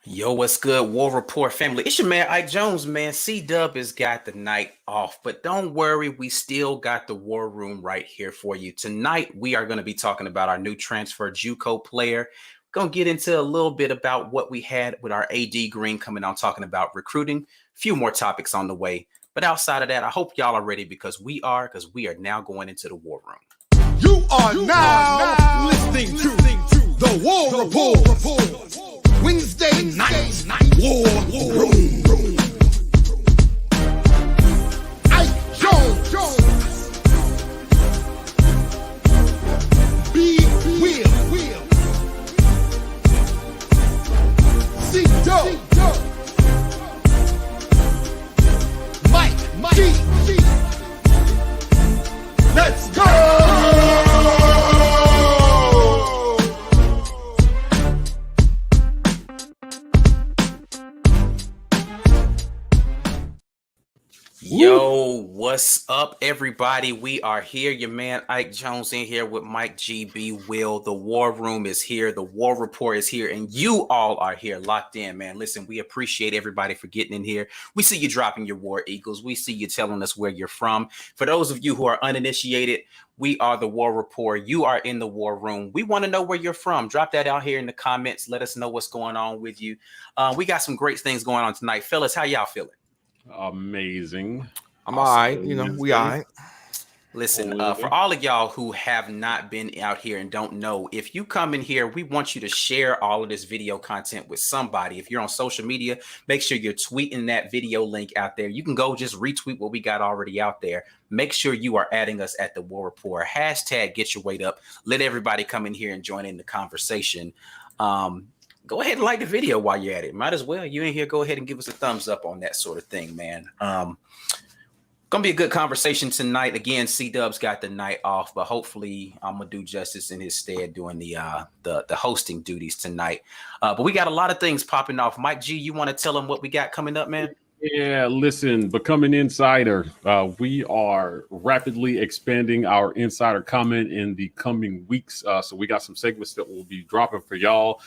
Yo, what's good, War Report family? It's your man, Ike Jones, man. C-Dub has got the night off, but don't worry, we still got the War Room right here for you. Tonight, we are going to be talking about our new transfer JUCO player. We're going to get into a little bit about what we had with our AD Greene coming on, talking about recruiting. A few more topics on the way. But outside of that, I hope y'all are ready because we are now going into the War Room. You are now listening to the War Report. Wednesday night War Room. Ike Jones, Big Will, C-Dub, Mike G. Let's go! Yo, what's up, everybody? We are here. Your man Ike Jones in here with Mike GB Will. The War Room is here. The War Report is here. And you all are here locked in, man. Listen, we appreciate everybody for getting in here. We see you dropping your War Eagles. We see you telling us where you're from. For those of you who are uninitiated, we are the War Report. You are in the War Room. We want to know where you're from. Drop that out here in the comments. Let us know what's going on with you. We got some great things going on tonight. Fellas, how y'all feeling? Amazing. I'm all right. We all right. Listen, for all of y'all who have not been out here and don't know, if you come in here, we want you to share all of this video content with somebody. If you're on social media, make sure you're tweeting that video link out there. You can go just retweet what we got already out there. Make sure you are adding us at the War Report. Hashtag get your weight up. Let everybody come in here and join in the conversation. Go ahead and like the video while you're at it. Might as well. You in here, go ahead and give us a thumbs up on that sort of thing, man. Gonna be a good conversation tonight. Again, C-Dub's got the night off, but hopefully I'm gonna do justice in his stead doing the hosting duties tonight. But we got a lot of things popping off. Mike G, you want to tell them what we got coming up, man? Yeah, listen, become an insider. We are rapidly expanding our insider comment in the coming weeks. So we got some segments that will be dropping for y'all.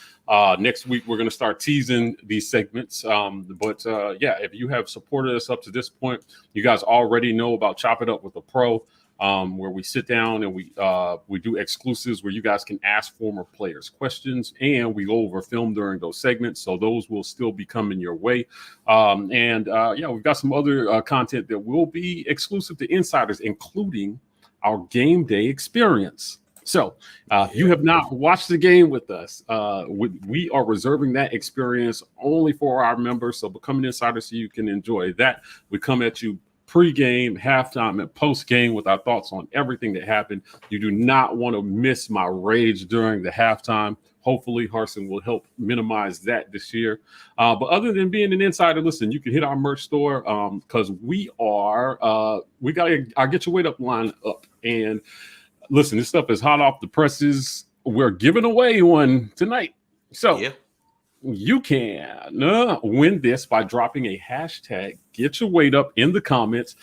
Next week, we're going to start teasing these segments. But if you have supported us up to this point, you guys already know about Chop It Up with a Pro, where we sit down and we do exclusives where you guys can ask former players questions, and we go over film during those segments. So those will still be coming your way. We've got some other content that will be exclusive to insiders, including our game day experience. So if you have not watched the game with us, we are reserving that experience only for our members. So become an insider so you can enjoy that. We come at you pre-game, halftime, and post-game with our thoughts on everything that happened. You do not want to miss my rage during the halftime. Hopefully, Harsin will help minimize that this year. But other than being an insider, listen, you can hit our merch store because we got our Get Your Weight Up line up. And listen, this stuff is hot off the presses. We're giving away one tonight. So you can win this by dropping a hashtag Get Your Weight Up in the comments.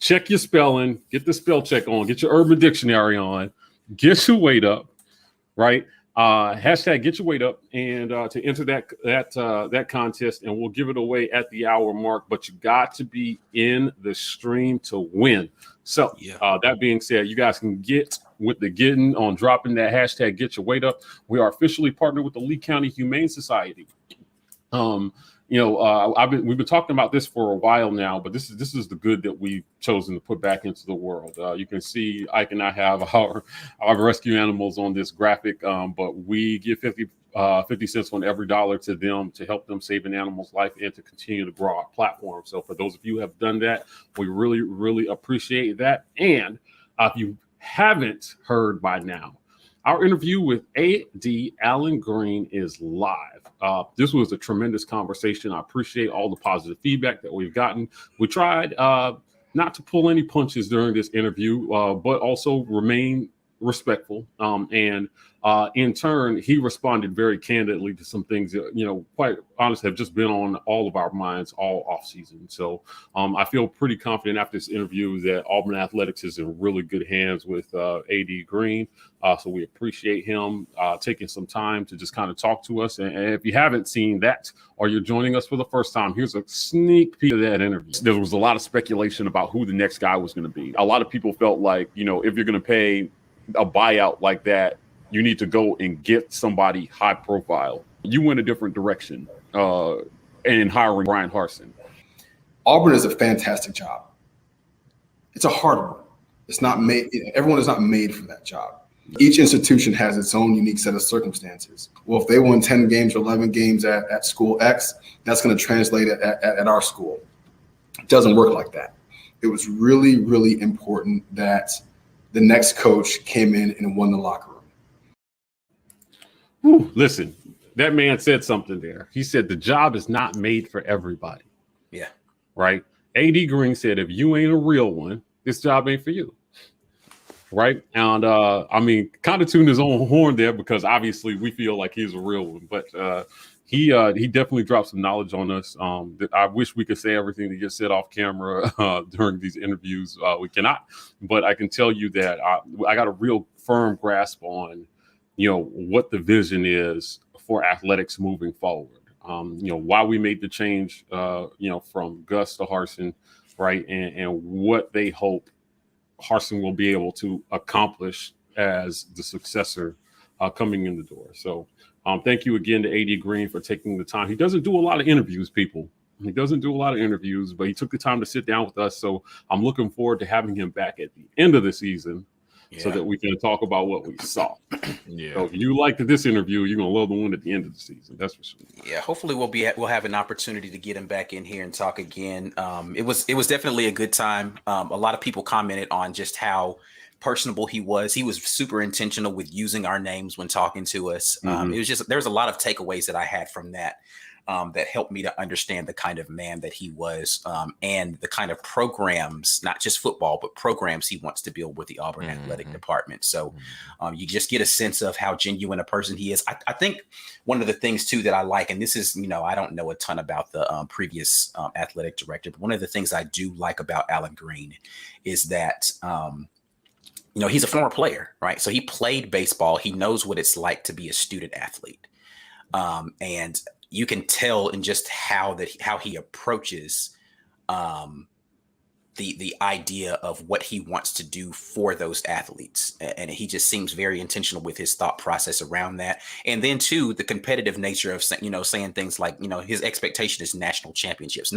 Check your spelling, get the spell check on, get your Urban Dictionary on, get your weight up, right? Hashtag Get Your Weight Up, and to enter that contest, and we'll give it away at the hour mark. But you got to be in the stream to win. So that being said, you guys can get with the getting on dropping that hashtag Get Your Weight Up. We are officially partnered with the Lee County Humane Society. We've been talking about this for a while now, but this is the good that we've chosen to put back into the world. You can see Ike and I have our rescue animals on this graphic, but we give 50 cents on every dollar to them to help them save an animal's life and to continue to grow our platform. So for those of you who have done that, we really, really appreciate that. And if you haven't heard by now, our interview with A.D. Allen Greene is live. This was a tremendous conversation. I appreciate all the positive feedback that we've gotten. We tried not to pull any punches during this interview, but also remain respectful. And in turn, he responded very candidly to some things that, quite honestly, have just been on all of our minds all offseason. So I feel pretty confident after this interview that Auburn Athletics is in really good hands with AD Greene. So we appreciate him taking some time to just kind of talk to us. And if you haven't seen that, or you're joining us for the first time, here's a sneak peek of that interview. There was a lot of speculation about who the next guy was going to be. A lot of people felt like, if you're going to pay a buyout like that, you need to go and get somebody high profile. You went a different direction in hiring Bryan Harsin. Auburn is a fantastic job. It's a hard one. It's not made. Everyone is not made for that job. Each institution has its own unique set of circumstances. Well, if they won 10 games or 11 games at school X, that's going to translate at our school. It doesn't work like that. It was really, really important that the next coach came in and won the locker room. Whew, listen, that man said something there. He said the job is not made for everybody. Yeah. Right? AD Greene said, if you ain't a real one, this job ain't for you. Right. And kind of tuned his own horn there because obviously we feel like he's a real one. But he definitely dropped some knowledge on us. That I wish we could say everything that gets said off camera during these interviews. We cannot. But I can tell you that I got a real firm grasp on, what the vision is for athletics moving forward. Why we made the change, from Gus to Harsin. Right. And what they hope Harsin will be able to accomplish as the successor coming in the door. So thank you again to AD Greene for taking the time. He doesn't do a lot of interviews, people. He doesn't do a lot of interviews, but he took the time to sit down with us. So I'm looking forward to having him back at the end of the season so that we can talk about what we saw. Yeah. So if you liked this interview, you're going to love the one at the end of the season. That's for sure. Yeah. Hopefully we'll have an opportunity to get him back in here and talk again. It was definitely a good time. A lot of people commented on just how personable he was. He was super intentional with using our names when talking to us. It was just, there's a lot of takeaways that I had from that. That helped me to understand the kind of man that he was and the kind of programs, not just football, but programs he wants to build with the Auburn Athletic Department. So you just get a sense of how genuine a person he is. I think one of the things, too, that I like, and this is, I don't know a ton about the previous athletic director, but one of the things I do like about Alan Greene is that, he's a former player, right? So he played baseball. He knows what it's like to be a student athlete. And you can tell in just how he approaches the idea of what he wants to do for those athletes. And he just seems very intentional with his thought process around that. And then too, the competitive nature of, saying things like, his expectation is national championships.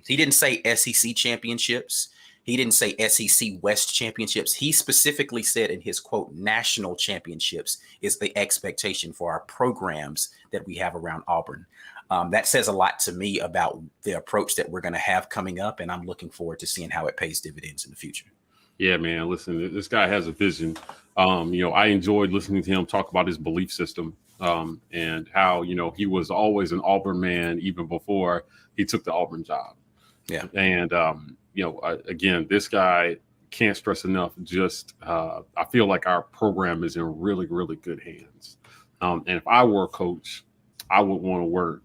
He didn't say SEC championships. He didn't say SEC West championships. He specifically said in his quote, national championships is the expectation for our programs that we have around Auburn. That says a lot to me about the approach that we're going to have coming up. And I'm looking forward to seeing how it pays dividends in the future. Yeah, man. Listen, this guy has a vision. I enjoyed listening to him talk about his belief system and how, he was always an Auburn man even before he took the Auburn job. Yeah. And, again, this guy can't stress enough. I feel like our program is in really, really good hands. And if I were a coach, I would want to work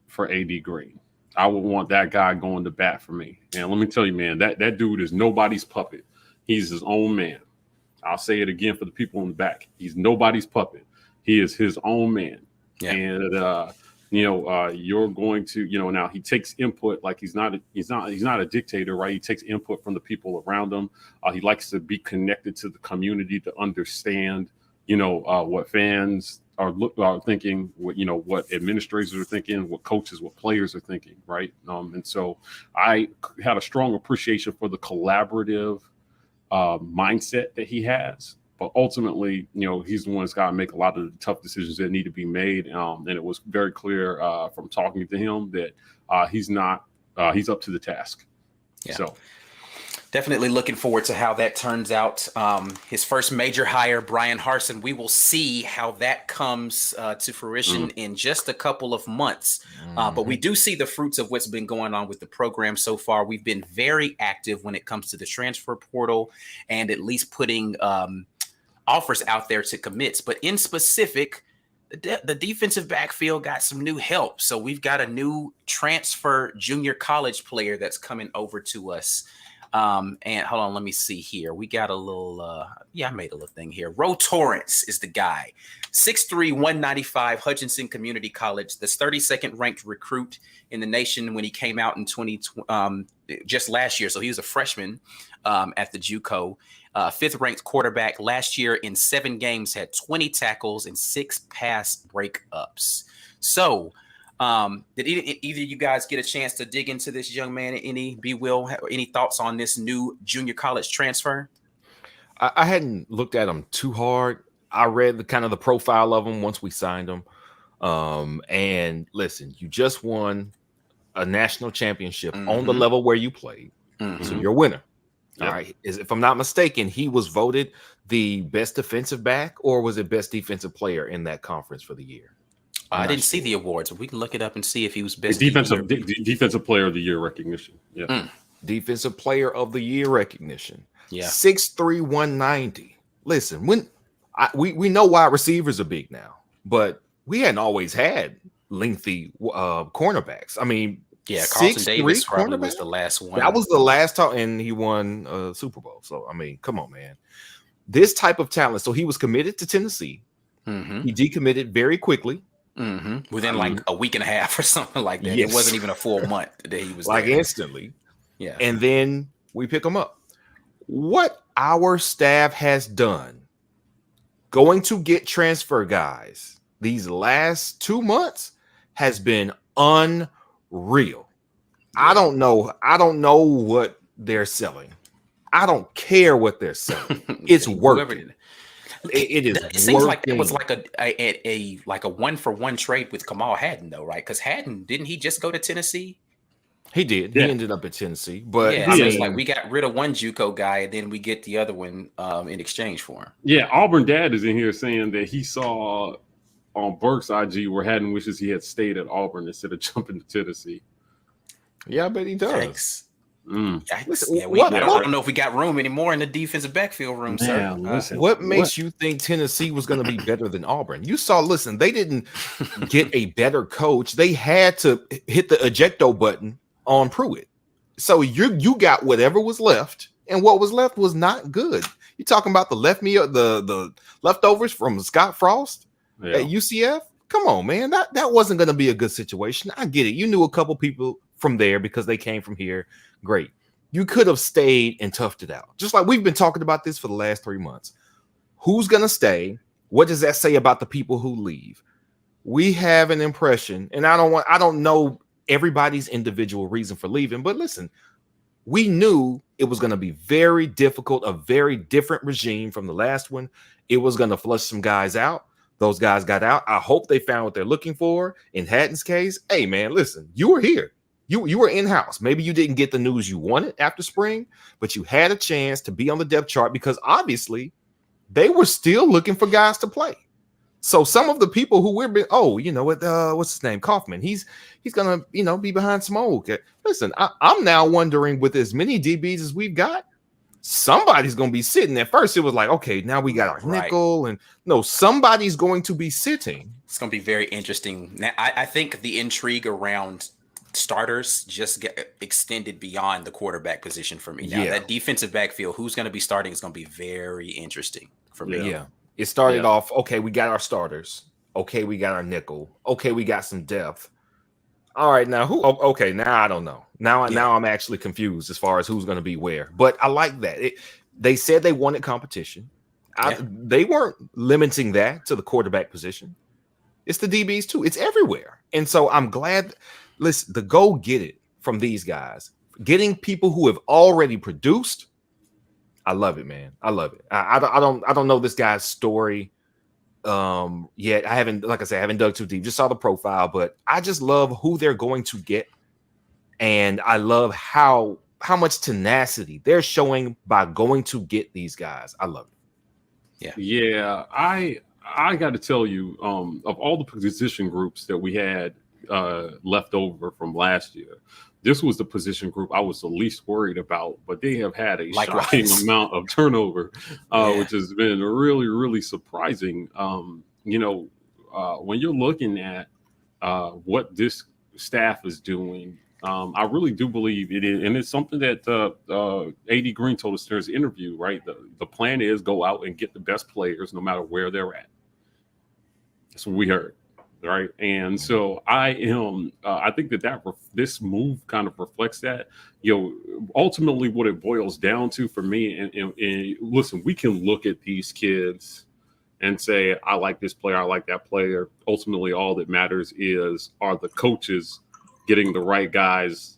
for AD Greene. I would want that guy going to bat for me. And let me tell you, man, that dude is nobody's puppet. He's his own man. I'll say it again for the people in the back. He's nobody's puppet. He is his own man. Yeah. And, you're going to, now he takes input, like he's not a dictator, right? He takes input from the people around him. He likes to be connected to the community to understand, what fans are thinking, what administrators are thinking, what coaches, what players are thinking, right? And so I had a strong appreciation for the collaborative mindset that he has. But ultimately, he's the one that's got to make a lot of the tough decisions that need to be made. And it was very clear from talking to him that he's up to the task. Yeah. So definitely looking forward to how that turns out. His first major hire, Bryan Harsin, we will see how that comes to fruition in just a couple of months. But we do see the fruits of what's been going on with the program so far. We've been very active when it comes to the transfer portal and at least putting offers out there to commits, but in specific, the defensive backfield got some new help. So we've got a new transfer junior college player that's coming over to us. And hold on, let me see here. We got a little, I made a little thing here. Ro Torrance is the guy. 6'3", 195, Hutchinson Community College, the 32nd ranked recruit in the nation when he came out in just last year. So he was a freshman at the JUCO. 5th ranked quarterback last year in 7 games, had 20 tackles and 6 pass breakups. So did either of you guys get a chance to dig into this young man? Any thoughts on this new junior college transfer? I hadn't looked at him too hard. I read the profile of him once we signed him. And listen, you just won a national championship on the level where you played. So you're a winner. Yep. All right. If I'm not mistaken, he was voted the best defensive back, or was it best defensive player in that conference for the year? I didn't see the awards, but we can look it up and see if he was best defensive player of the year recognition. Yeah. Defensive player of the year recognition. Yeah. 6'3", 190. Listen, we know wide receivers are big now, but we hadn't always had lengthy cornerbacks. I mean, yeah, Carlton Davis probably was the last one. That was the last time, and he won a Super Bowl. So, I mean, come on, man. This type of talent. So he was committed to Tennessee. He decommitted very quickly. Within like a week and a half or something like that. Yes. It wasn't even a full month that he was like there. Instantly. Yeah. And then we pick him up. What our staff has done going to get transfer guys these last 2 months has been unreal. I don't know what they're selling. I don't care what they're selling. It's working. It seems like it was like a 1-for-1 trade with Kamal Hadden, though, right? Because Hadden, didn't he just go to Tennessee? He did. Yeah. He ended up at Tennessee, but yeah, so it's like we got rid of one JUCO guy, and then we get the other one in exchange for him. Yeah, Auburn Dad is in here saying that he saw on Burke's IG where Hadden wishes he had stayed at Auburn instead of jumping to Tennessee. Yeah, I bet he does. Thanks. Listen, I don't know if we got room anymore in the defensive backfield room, sir. What makes you think Tennessee was going to be better than Auburn? You saw, listen, they didn't get a better coach. They had to hit the ejecto button on Pruitt. So you got whatever was left, and what was left was not good. You're talking about the leftovers from Scott Frost at UCF? Come on, man. That wasn't going to be a good situation. I get it. You knew a couple people from there because they came from here. Great. You could have stayed and toughed it out. Just like we've been talking about this for the last 3 months. Who's going to stay? What does that say about the people who leave? We have an impression, and I don't know everybody's individual reason for leaving, but listen, we knew it was going to be very difficult, a very different regime from the last one. It was going to flush some guys out. Those guys got out. I hope they found what they're looking for. In Hadden's case, hey, man, listen, you were here. You were in-house. Maybe you didn't get the news you wanted after spring, but you had a chance to be on the depth chart because obviously they were still looking for guys to play. So some of the people who what's his name? Kaufman. He's gonna, be behind smoke. Listen, I'm now wondering with as many DBs as we've got, somebody's gonna be sitting. At first, it was like, okay, now we got our nickel, and no, somebody's going to be sitting. It's gonna be very interesting. Now, I think the intrigue around starters just get extended beyond the quarterback position for me. Now that defensive backfield, who's going to be starting is going to be very interesting for me. Yeah. It started off, okay, we got our starters. Okay, we got our nickel. Okay, we got some depth. All right, now who? Okay, now I don't know. Now I'm actually confused as far as who's going to be where. But I like that. They said they wanted competition. They weren't limiting that to the quarterback position. It's the DBs too. It's everywhere. And so I'm glad. Listen, the go get it from these guys, getting people who have already produced. I love it, man. I love it. I don't know this guy's story yet. I haven't dug too deep. Just saw the profile, but I just love who they're going to get, and I love how much tenacity they're showing by going to get these guys. I love it. Yeah. I got to tell you, of all the position groups that we had left over from last year. This was the position group I was the least worried about, but they have had a shocking amount of turnover, which has been really, really surprising. When you're looking at what this staff is doing, I really do believe it is, and it's something that AD Greene told us in his interview, right? The plan is go out and get the best players no matter where they're at. That's what we heard. Right. And so I think that this move kind of reflects that, ultimately what it boils down to for me. And listen, we can look at these kids and say, I like this player, I like that player. Ultimately, all that matters are the coaches getting the right guys,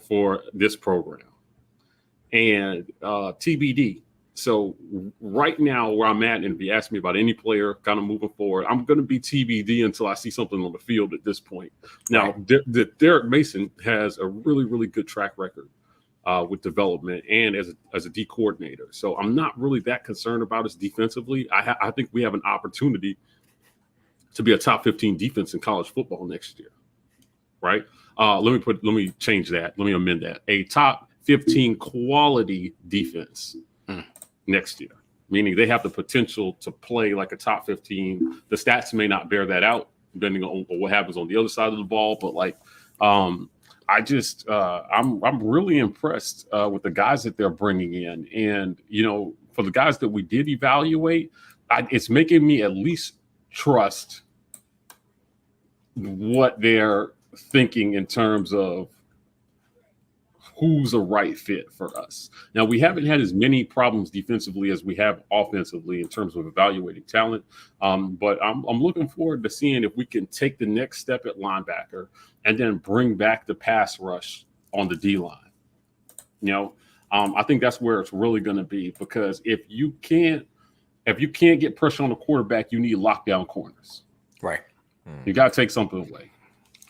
for this program. And TBD. So right now where I'm at, and if you ask me about any player kind of moving forward, I'm going to be TBD until I see something on the field at this point. Now, Derek Mason has a really, really good track record with development and as a D coordinator. So I'm not really that concerned about us defensively. I think we have an opportunity to be a top 15 defense in college football next year. Right. Let me change that. Let me amend that. A top 15 quality defense next year, meaning they have the potential to play like a top 15. The stats may not bear that out depending on what happens on the other side of the ball, but I'm really impressed with the guys that they're bringing in. And, for the guys that we did evaluate, it's making me at least trust what they're thinking in terms of who's a right fit for us. Now, we haven't had as many problems defensively as we have offensively in terms of evaluating talent, but I'm looking forward to seeing if we can take the next step at linebacker and then bring back the pass rush on the D-line. I think that's where it's really going to be, because if you can't get pressure on the quarterback, you need lockdown corners. Right. You got to take something away.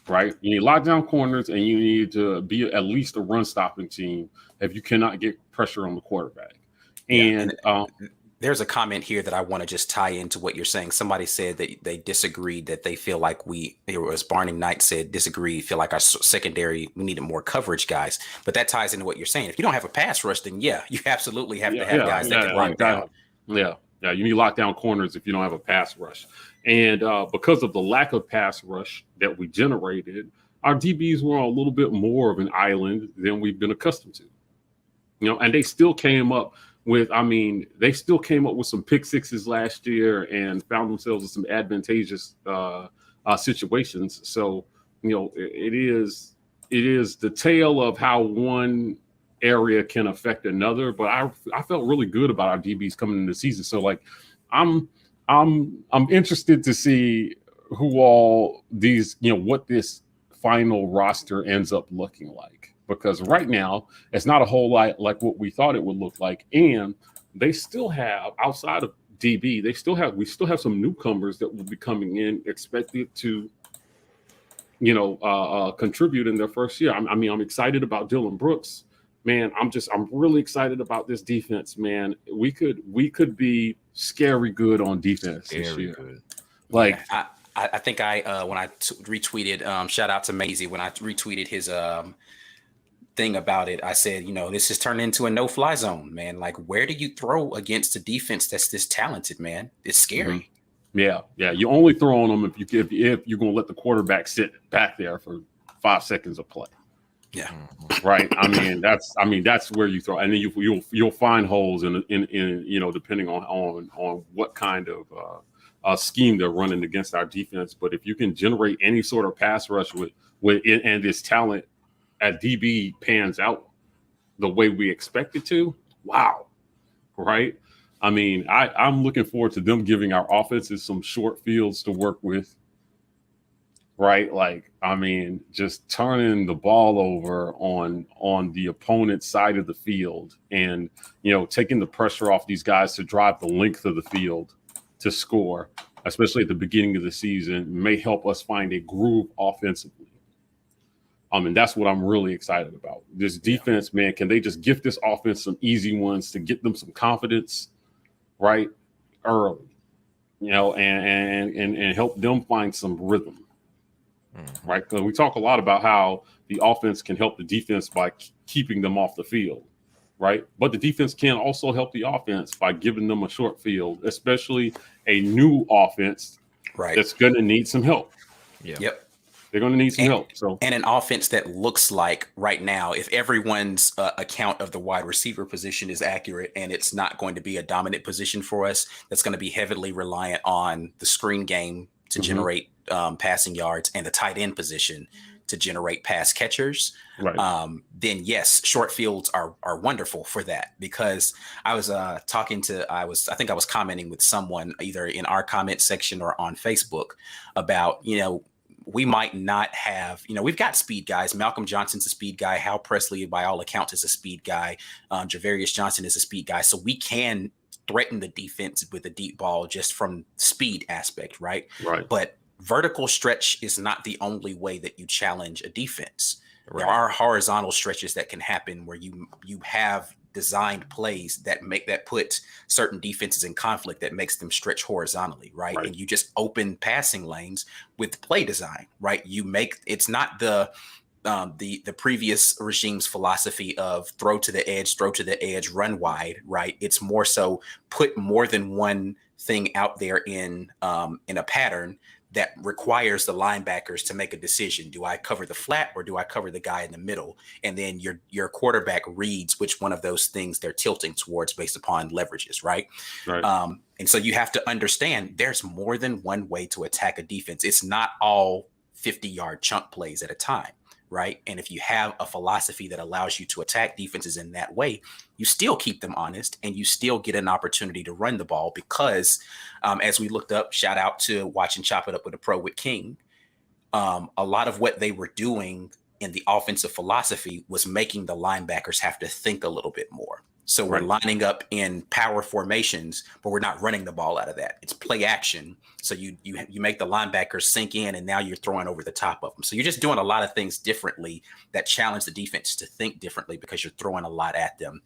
Right, you need lockdown corners, and you need to be at least a run-stopping team if you cannot get pressure on the quarterback. And there's a comment here that I want to just tie into what you're saying. Somebody said that they disagreed, that they feel like Barney Knight said disagreed, feel like our secondary, we needed more coverage guys. But that ties into what you're saying. If you don't have a pass rush, then you absolutely have to have guys that can run down. Yeah, you need lockdown corners if you don't have a pass rush. And because of the lack of pass rush that we generated, our DBs were a little bit more of an island than we've been accustomed to. And they still came up with some pick sixes last year and found themselves in some advantageous situations. So, it is the tale of how one area can affect another. But I felt really good about our DBs coming into the season. So I'm interested to see who all these, what this final roster ends up looking like, because right now it's not a whole lot like what we thought it would look like. And they still have, outside of DB, we still have some newcomers that will be coming in expected to, contribute in their first year. I'm excited about Dylan Brooks, man. I'm really excited about this defense, man. We could be scary good on defense this year. Good. I think when I retweeted, shout out to Maisie, when I retweeted his thing about it, I said, this has turned into a no-fly zone, man. Like, where do you throw against a defense that's this talented, man? It's scary. Mm-hmm. Yeah. You only throw on them if you're going to let the quarterback sit back there for 5 seconds of play. Yeah. Right. That's where you throw, and then you'll find holes in depending on what kind of scheme they're running against our defense. But if you can generate any sort of pass rush with it, and this talent at DB pans out the way we expect it to, wow. Right. I'm looking forward to them giving our offenses some short fields to work with. Right. Just turning the ball over on the opponent's side of the field and, taking the pressure off these guys to drive the length of the field to score, especially at the beginning of the season, may help us find a groove offensively. And that's what I'm really excited about. This defense, man, can they just gift this offense some easy ones to get them some confidence, right, early, and help them find some rhythm. right? Because we talk a lot about how the offense can help the defense by keeping them off the field, right? But the defense can also help the offense by giving them a short field, especially a new offense Right. that's going to need some help. Yeah. Yep. They're going to need some help. So, and an offense that looks like right now, if everyone's account of the wide receiver position is accurate, and it's not going to be a dominant position for us, that's going to be heavily reliant on the screen game to generate passing yards and the tight end position to generate pass catchers. right. Then yes, short fields are wonderful for that, because I was I think I was commenting with someone either in our comment section or on Facebook about, we might not have, we've got speed guys. Malcolm Johnson's a speed guy. Hal Presley, by all accounts, is a speed guy. Javarius Johnson is a speed guy. So we can threaten the defense with a deep ball just from speed aspect, right? Right. But vertical stretch is not the only way that you challenge a defense. Right. There are horizontal stretches that can happen where you have designed plays that put certain defenses in conflict, that makes them stretch horizontally, right? And you just open passing lanes with play design, right? It's not the previous regime's philosophy of throw to the edge, run wide, right? It's more so put more than one thing out there in a pattern that requires the linebackers to make a decision. Do I cover the flat or do I cover the guy in the middle? And then your quarterback reads which one of those things they're tilting towards based upon leverages, right? And so you have to understand there's more than one way to attack a defense. It's not all 50-yard chunk plays at a time, right? And if you have a philosophy that allows you to attack defenses in that way, you still keep them honest and you still get an opportunity to run the ball, because as we looked up, shout out to watching Chop It Up with a Pro with King, a lot of what they were doing in the offensive philosophy was making the linebackers have to think a little bit more. So we're lining up in power formations, but we're not running the ball out of that. It's play action. So you make the linebackers sink in, and now you're throwing over the top of them. So you're just doing a lot of things differently that challenge the defense to think differently, because you're throwing a lot at them.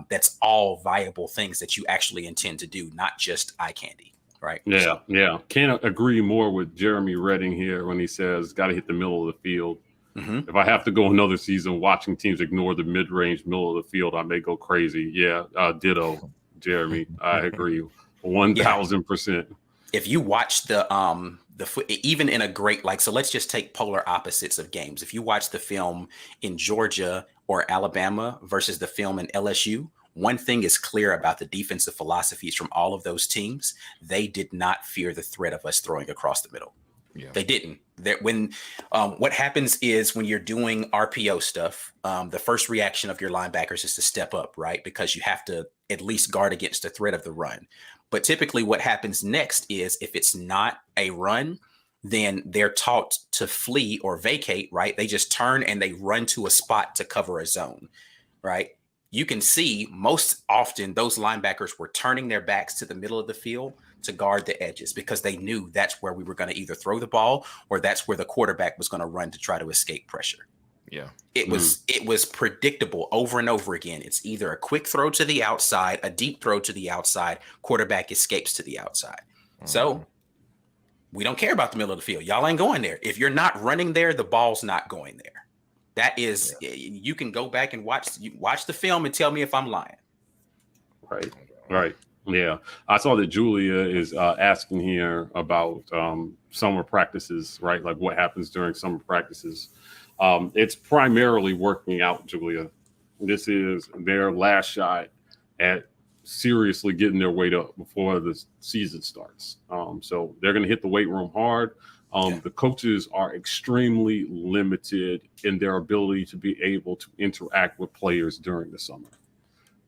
That's all viable things that you actually intend to do, not just eye candy, right? Yeah. Can't agree more with Jeremy Redding here when he says got to hit the middle of the field. If I have to go another season watching teams ignore the mid-range middle of the field, I may go crazy. Yeah, ditto, Jeremy. I agree 1,000%. If you watch even in a great, so let's just take polar opposites of games. If you watch the film in Georgia or Alabama versus the film in LSU, one thing is clear about the defensive philosophies from all of those teams. They did not fear the threat of us throwing across the middle. Yeah. They didn't. What happens is when you're doing RPO stuff, the first reaction of your linebackers is to step up, right? Because you have to at least guard against the threat of the run. But typically what happens next is if it's not a run, then they're taught to flee or vacate, right? They just turn and they run to a spot to cover a zone, right? You can see most often those linebackers were turning their backs to the middle of the field to guard the edges, because they knew that's where we were going to either throw the ball or that's where the quarterback was going to run to try to escape pressure. Yeah. It was predictable over and over again. It's either a quick throw to the outside, a deep throw to the outside, quarterback escapes to the outside. So we don't care about the middle of the field. Y'all ain't going there. If you're not running there, the ball's not going there. That is, you can go back and watch the film and tell me if I'm lying. Right. Yeah. I saw that Julia is asking here about summer practices, right? Like what happens during summer practices. It's primarily working out, Julia. This is their last shot at seriously getting their weight up before the season starts. So they're going to hit the weight room hard. The coaches are extremely limited in their ability to be able to interact with players during the summer.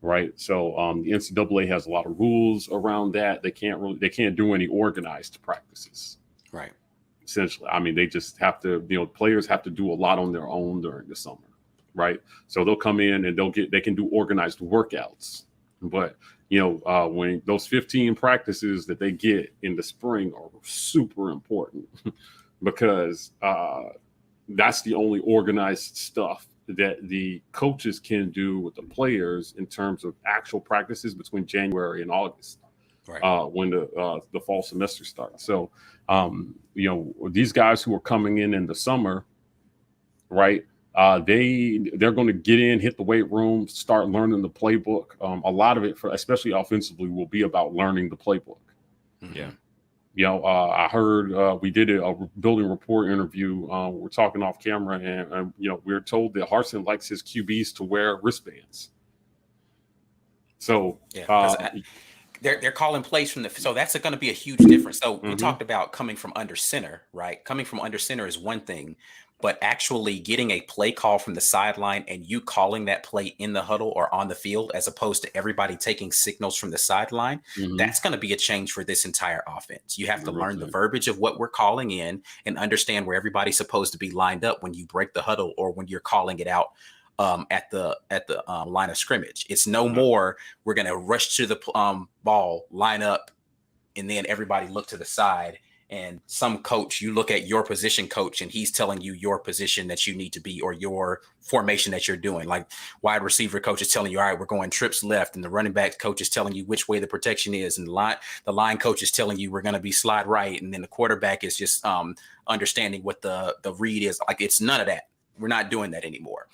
Right. So the NCAA has a lot of rules around that. They can't do any organized practices. Right. Essentially. I mean, they just have to, players have to do a lot on their own during the summer. Right. So they'll come in and they can do organized workouts. But, when those 15 practices that they get in the spring are super important because that's the only organized stuff that the coaches can do with the players in terms of actual practices between January and August. when the fall semester starts. So, these guys who are coming in the summer, right? They're going to get in, hit the weight room, start learning the playbook. A lot of it, especially offensively, will be about learning the playbook. Yeah. I heard we did a building report interview. We're talking off camera, and we're told that Harsin likes his QBs to wear wristbands. So they're calling plays from so that's going to be a huge difference. So we talked about coming from under center, right? Coming from under center is one thing, but actually getting a play call from the sideline and you calling that play in the huddle or on the field, as opposed to everybody taking signals from the sideline, that's going to be a change for this entire offense. You have to learn the verbiage of what we're calling in and understand where everybody's supposed to be lined up when you break the huddle or when you're calling it out at the line of scrimmage. It's no more we're going to rush to the ball, line up, and then everybody look to the side. And some coach, you look at your position coach and he's telling you your position that you need to be or your formation that you're doing. Like wide receiver coach is telling you, all right, we're going trips left. And the running back coach is telling you which way the protection is. And the line coach is telling you we're going to be slide right. And then the quarterback is just understanding what the read is. Like it's none of that. We're not doing that anymore.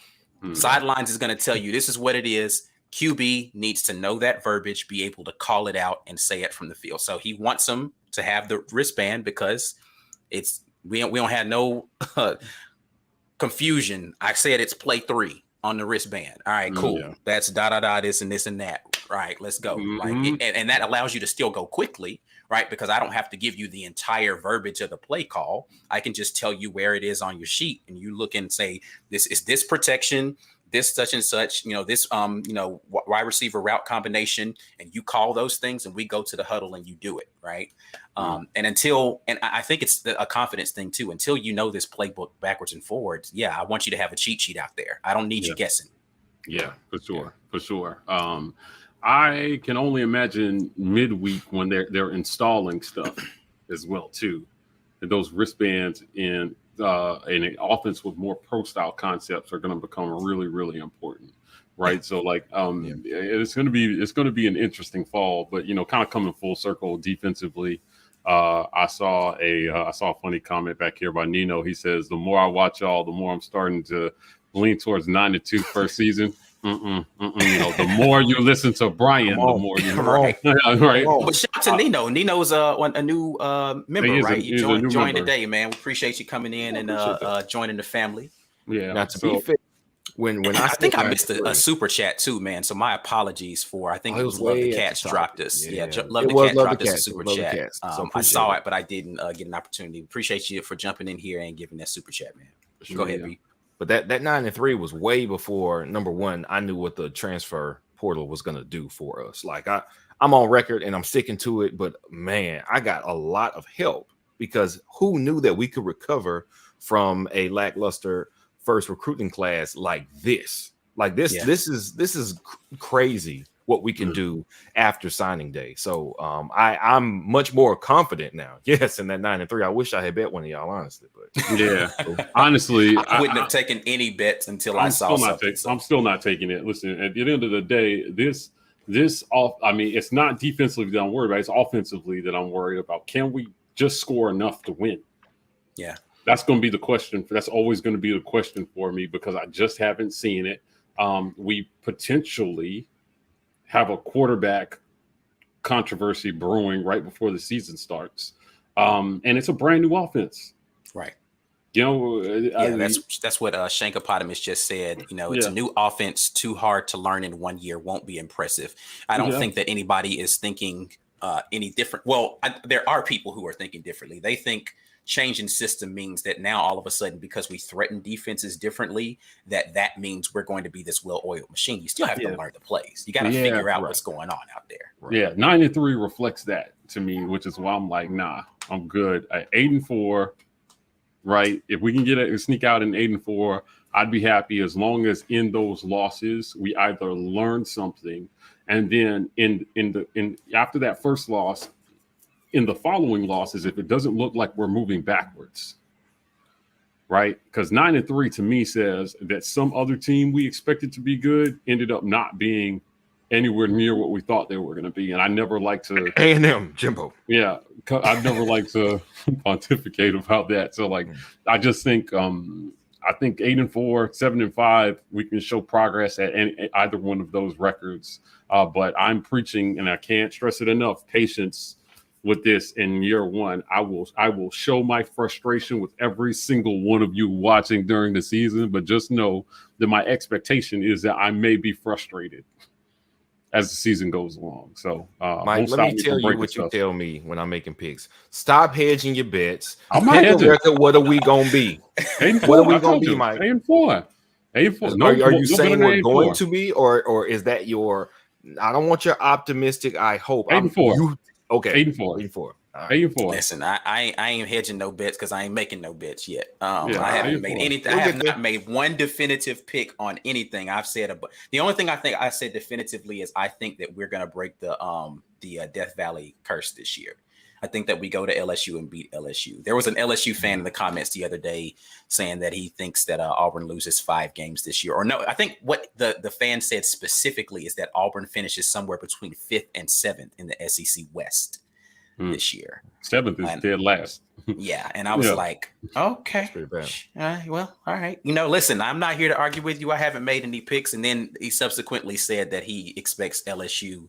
Sidelines is going to tell you this is what it is. QB needs to know that verbiage, be able to call it out and say it from the field. So he wants them to have the wristband because we don't have no confusion. I said it's play 3 on the wristband. All right, cool. That's this and this and that. Right, let's go. And that allows you to still go quickly, right? Because I don't have to give you the entire verbiage of the play call. I can just tell you where it is on your sheet, and you look and say, this is this protection, this such and such, this wide receiver route combination, and you call those things, and we go to the huddle and you do it, right? And I think it's a confidence thing too. Until you know this playbook backwards and forwards, I want you to have a cheat sheet out there. I don't need you guessing. Yeah, for sure. I can only imagine midweek when they're installing stuff as well too, and those wristbands in an offense with more pro style concepts are going to become really, really important, right? So it's going to be an interesting fall, but kind of coming full circle defensively. I saw a funny comment back here by Nino. He says, "The more I watch y'all, the more I'm starting to lean towards 9-2 first season." The more you listen to Bryan, the more you right. Right. But shout out to Nino. Nino's a new member, right? You joined today, man. We appreciate you coming in and joining the family. Yeah. Now to be fair, when I think I missed a super chat too, man. So my apologies for. I think it was Love the Cats dropped us. Love the Cats dropped us a super chat. I saw it, but I didn't get an opportunity. Appreciate you for jumping in here and giving that super chat, man. Go ahead, B. But that 9-3 was way before, number one, I knew what the transfer portal was going to do for us. Like I'm on record and I'm sticking to it, but man, I got a lot of help because who knew that we could recover from a lackluster first recruiting class like this? Like this, this is crazy what we can do after signing day. So I'm much more confident now. Yes, in that 9-3. I wish I had bet one of y'all, honestly. But honestly, I wouldn't have taken any bets until I saw something. I'm still not taking it. Listen, at the end of the day, it's not defensively that I'm worried about. It's offensively that I'm worried about. Can we just score enough to win? Yeah, that's going to be the question. That's always going to be the question for me because I just haven't seen it. We potentially have a quarterback controversy brewing right before the season starts. And it's a brand new offense. Right. That's what Shankopotamus just said. It's a new offense, too hard to learn in 1 year, won't be impressive. I don't think that anybody is thinking any different. Well, there are people who are thinking differently. They think changing system means that now all of a sudden, because we threaten defenses differently, that means we're going to be this well-oiled machine. You still have to learn the plays. You got to figure out what's going on out there. Right. Yeah, 9-3 reflects that to me, which is why I'm like, nah, I'm good. At 8-4, right? If we can sneak out in 8-4, I'd be happy as long as in those losses we either learn something, and then in after that first loss, in the following losses, if it doesn't look like we're moving backwards, right? Because 9-3 to me says that some other team we expected to be good ended up not being anywhere near what we thought they were going to be. And I never like to A&M, Jimbo. Yeah, I've never liked to pontificate about that. So like, I just think I think 8-4, 7-5, we can show progress at either one of those records. But I'm preaching, and I can't stress it enough, patience with this in year one. I will show my frustration with every single one of you watching during the season, but just know that my expectation is that I may be frustrated as the season goes along. So Mike, let me tell you what you tell me when I'm making picks. Stop hedging your bets. I'm not hedging. What are we gonna be? What are we gonna be, Mike? 8-4. 8-4. Are you saying we're going to be, or is that your? I don't want your optimistic. I hope 8-4. Okay, 8-4. 8-4. Right. 8-4. Listen, I ain't hedging no bets because I ain't making no bets yet. I haven't made anything. I have not made one definitive pick on anything I've said. The only thing I think I said definitively is I think that we're gonna break the Death Valley curse this year. I think that we go to LSU and beat LSU. There was an LSU fan in the comments the other day saying that he thinks that Auburn loses 5 games this year. Or no, I think what the fan said specifically is that Auburn finishes somewhere between 5th and 7th in the SEC West this year. 7th is dead last. Yeah, and I was like, okay, well, all right. Listen, I'm not here to argue with you. I haven't made any picks. And then he subsequently said that he expects LSU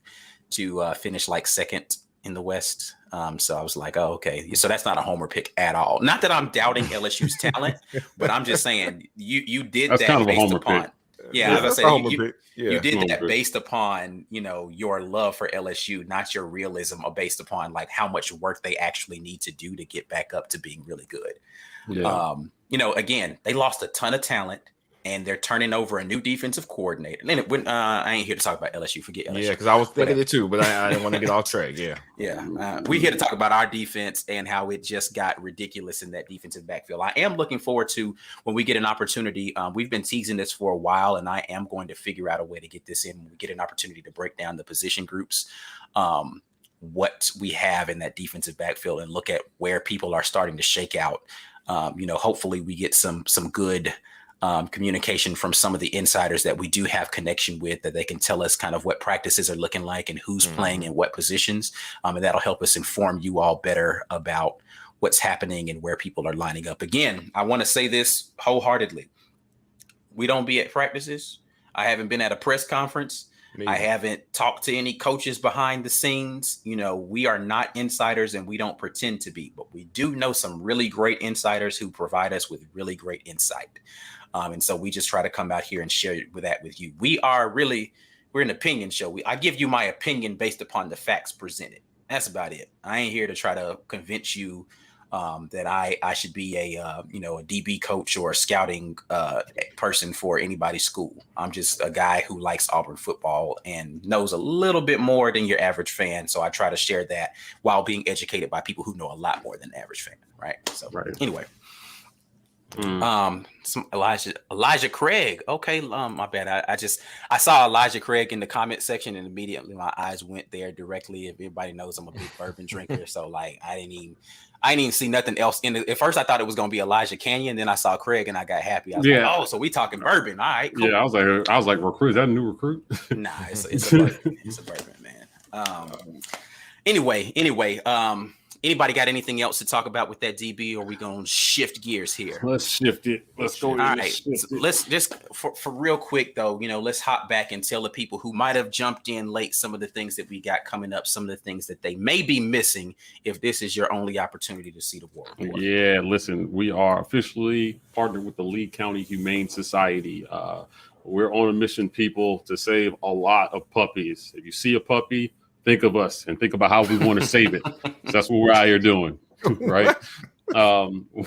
to finish like 2nd in the West. So I was like, oh, okay. So that's not a homer pick at all. Not that I'm doubting LSU's talent, but I'm just saying you did that's that kind of based a homer upon. Pick. Yeah, I was gonna say you did that pick. based upon your love for LSU, not your realism, or based upon like how much work they actually need to do to get back up to being really good. Yeah. Again, they lost a ton of talent. And they're turning over a new defensive coordinator. And I ain't here to talk about LSU. Forget LSU. Yeah, because I was thinking it too, but I didn't want to get off track. Yeah. We're here to talk about our defense and how it just got ridiculous in that defensive backfield. I am looking forward to when we get an opportunity. We've been teasing this for a while, and I am going to figure out a way to get this in when we get an opportunity to break down the position groups, what we have in that defensive backfield, and look at where people are starting to shake out. Hopefully we get some good communication from some of the insiders that we do have connection with, that they can tell us kind of what practices are looking like and who's playing in what positions. And that'll help us inform you all better about what's happening and where people are lining up. Again, I want to say this wholeheartedly. We don't be at practices. I haven't been at a press conference. I haven't talked to any coaches behind the scenes. We are not insiders and we don't pretend to be, but we do know some really great insiders who provide us with really great insight. And so we just try to come out here and share that with you. We're an opinion show. I give you my opinion based upon the facts presented. That's about it. I ain't here to try to convince you that I should be a DB coach or a scouting person for anybody's school. I'm just a guy who likes Auburn football and knows a little bit more than your average fan. So I try to share that while being educated by people who know a lot more than the average fan. Right. So anyway. Some Elijah Craig. Okay, my bad. I saw Elijah Craig in the comment section and immediately my eyes went there directly. If everybody knows, I'm a big bourbon drinker, so like I didn't even see nothing else in it. At first I thought it was gonna be Elijah Canyon, then I saw Craig and I got happy. I was like, oh, so we talking bourbon. All right, cool. Yeah, I was like recruit. Is that a new recruit? Nah, it's a bourbon. It's a bourbon, man. Anyway, anybody got anything else to talk about with that DB, or are we going to shift gears here? Let's shift it. Let's go. All right. So let's just for real quick, though, let's hop back and tell the people who might have jumped in late some of the things that we got coming up, some of the things that they may be missing if this is your only opportunity to see the war. Yeah, listen, we are officially partnered with the Lee County Humane Society. We're on a mission, people, to save a lot of puppies. If you see a puppy, think of us and think about how we want to save it. So that's what we're out here doing, right?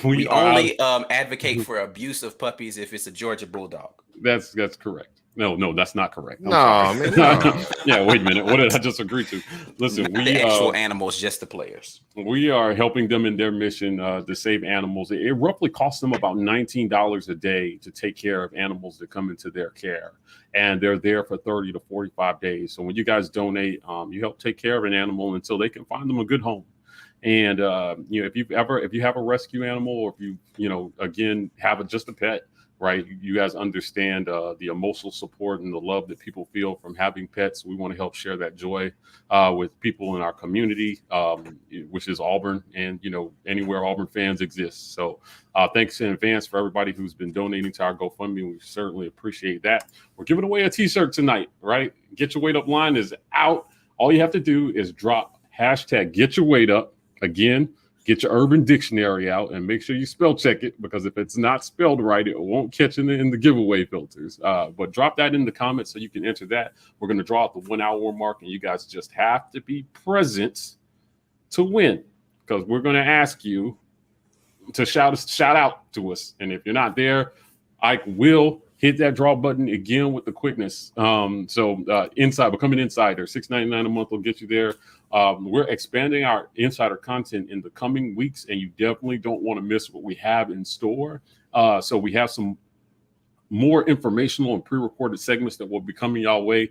We only advocate for abuse of puppies if it's a Georgia Bulldog. That's correct. No, that's not correct. No. Yeah, wait a minute. What did I just agree to? Listen, the actual animals, just the players. We are helping them in their mission to save animals. It roughly costs them about $19 a day to take care of animals that come into their care, and they're there for 30 to 45 days. So when you guys donate, you help take care of an animal until they can find them a good home. And if you have a rescue animal, or if you again have just a pet, right? You guys understand the emotional support and the love that people feel from having pets. We want to help share that joy with people in our community, which is Auburn, and anywhere Auburn fans exist. So thanks in advance for everybody who's been donating to our GoFundMe. We certainly appreciate that. We're giving away a t-shirt tonight, right? Get Your Weight Up line is out. All you have to do is drop hashtag Get Your Weight Up. Again, get your Urban Dictionary out and make sure you spell check it, because if it's not spelled right, it won't catch in the giveaway filters. But drop that in the comments so you can enter that. We're going to draw out the 1 hour mark, and you guys just have to be present to win, because we're going to ask you to shout out to us. And if you're not there, I will hit that draw button again with the quickness. Becoming insider, $6.99 a month will get you there. We're expanding our insider content in the coming weeks, and you definitely don't want to miss what we have in store. So we have some more informational and pre-recorded segments that will be coming y'all way.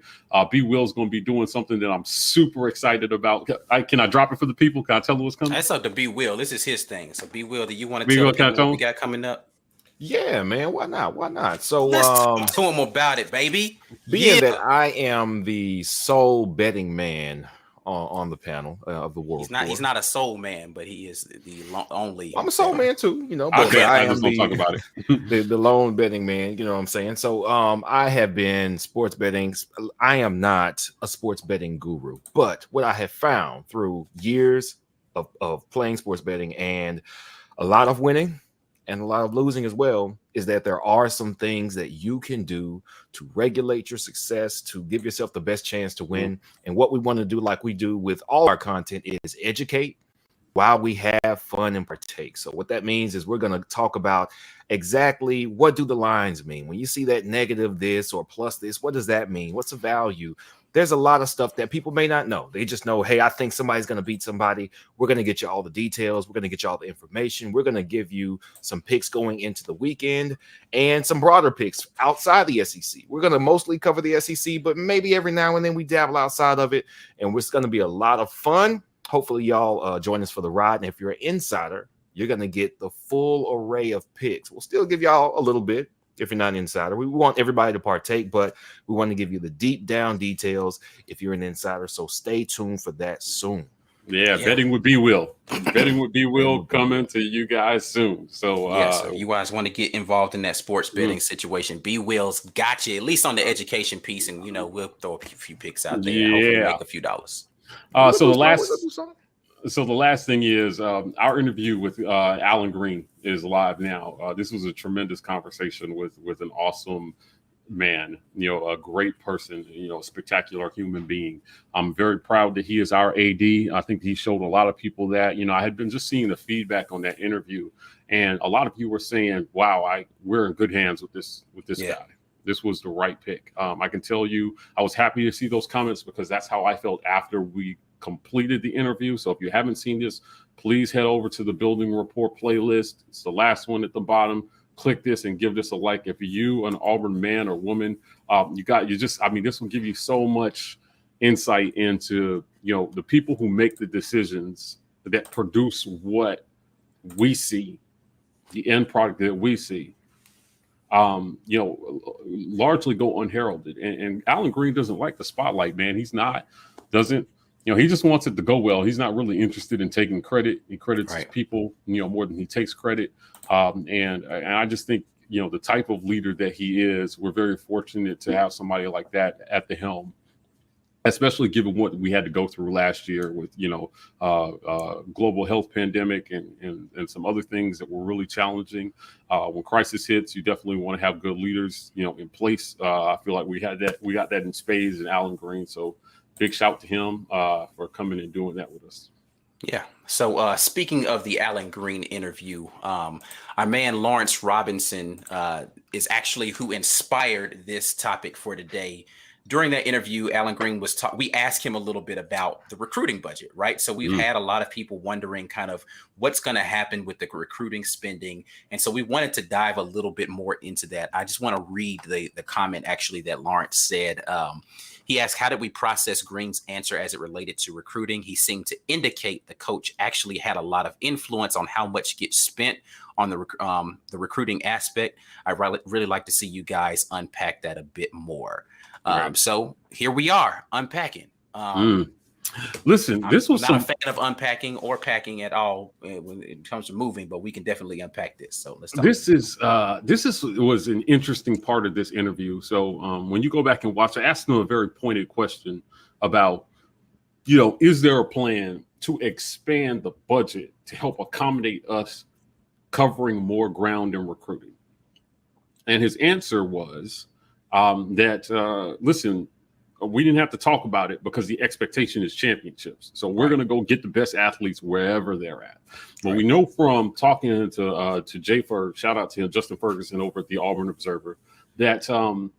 B Will's going to be doing something that I'm super excited about. Can I drop it for the people? Can I tell them what's coming? That's up to B Will. This is his thing. So B Will, do you want to tell people what we got coming up? Yeah, man. Why not? Why not? So let's talk to him about it, baby. Being that I am the sole betting man on the panel of the world. He's not a soul man, but he is the only. I'm a soul man too, but I am the lone betting man. You know what I'm saying? So I have been sports betting. I am not a sports betting guru, but what I have found through years of playing sports betting and a lot of winning and a lot of losing as well, is that there are some things that you can do to regulate your success, to give yourself the best chance to win. And what we want to do, like we do with all our content, is educate while we have fun and partake. So what that means is we're going to talk about exactly what do the lines mean. When you see that negative this or plus this, what does that mean? What's the value? There's a lot of stuff that people may not know. They just know, hey, I think somebody's going to beat somebody. We're going to get you all the details. We're going to get you all the information. We're going to give you some picks going into the weekend and some broader picks outside the SEC. We're going to mostly cover the SEC, but maybe every now and then we dabble outside of it. And it's going to be a lot of fun. Hopefully y'all join us for the ride. And if you're an insider, you're going to get the full array of picks. We'll still give y'all a little bit. If you're not an insider, we want everybody to partake, but we want to give you the deep down details if you're an insider. So stay tuned for that soon. Yeah. Betting with B Will. Betting with B Will coming to you guys soon. So so you guys want to get involved in that sports betting situation. B Will's got you, at least on the education piece, and we'll throw a few picks out there. And hopefully make a few dollars. So the last thing is our interview with Alan Greene is live now. This was a tremendous conversation with an awesome man, a great person, a spectacular human being. I'm very proud that he is our AD. I think he showed a lot of people that, I had been just seeing the feedback on that interview, and a lot of you were saying, wow, we're in good hands with this guy. This was the right pick. I can tell you, I was happy to see those comments, because that's how I felt after we completed the interview. So if you haven't seen this, please head over to the Building Report playlist. It's the last one at the bottom. Click this and give this a like. If you an Auburn man or woman, this will give you so much insight into the people who make the decisions that produce what we see, the end product that we see. Largely go unheralded. And Alan Greene doesn't like the spotlight, man. He just wants it to go well. He's not really interested in taking credit. He credits his people, more than he takes credit. And I just think, the type of leader that he is, we're very fortunate to have somebody like that at the helm, especially given what we had to go through last year with, global health pandemic and some other things that were really challenging. When crisis hits, you definitely want to have good leaders, in place. I feel like we got that in spades in Alan Greene. So big shout to him for coming and doing that with us. Yeah. So speaking of the Alan Greene interview, our man Lawrence Robinson is actually who inspired this topic for today. During that interview, Alan Greene we asked him a little bit about the recruiting budget, right? So we've had a lot of people wondering kind of what's going to happen with the recruiting spending. And so we wanted to dive a little bit more into that. I just want to read the comment actually that Lawrence said. He asked, how did we process Greene's answer as it related to recruiting? He seemed to indicate the coach actually had a lot of influence on how much gets spent on the recruiting aspect. I really like to see you guys unpack that a bit more. Right. So here we are unpacking. Listen, this was I'm not a fan of unpacking or packing at all when it comes to moving, but we can definitely unpack this. So let's talk. This was an interesting part of this interview. So when you go back and watch, I asked them a very pointed question about, is there a plan to expand the budget to help accommodate us covering more ground in recruiting? And his answer was that, listen, we didn't have to talk about it because the expectation is championships. So we're going to go get the best athletes wherever they're at. But we know from talking to Jay Ferg, shout out to him, Justin Ferguson over at the Auburn Observer, that our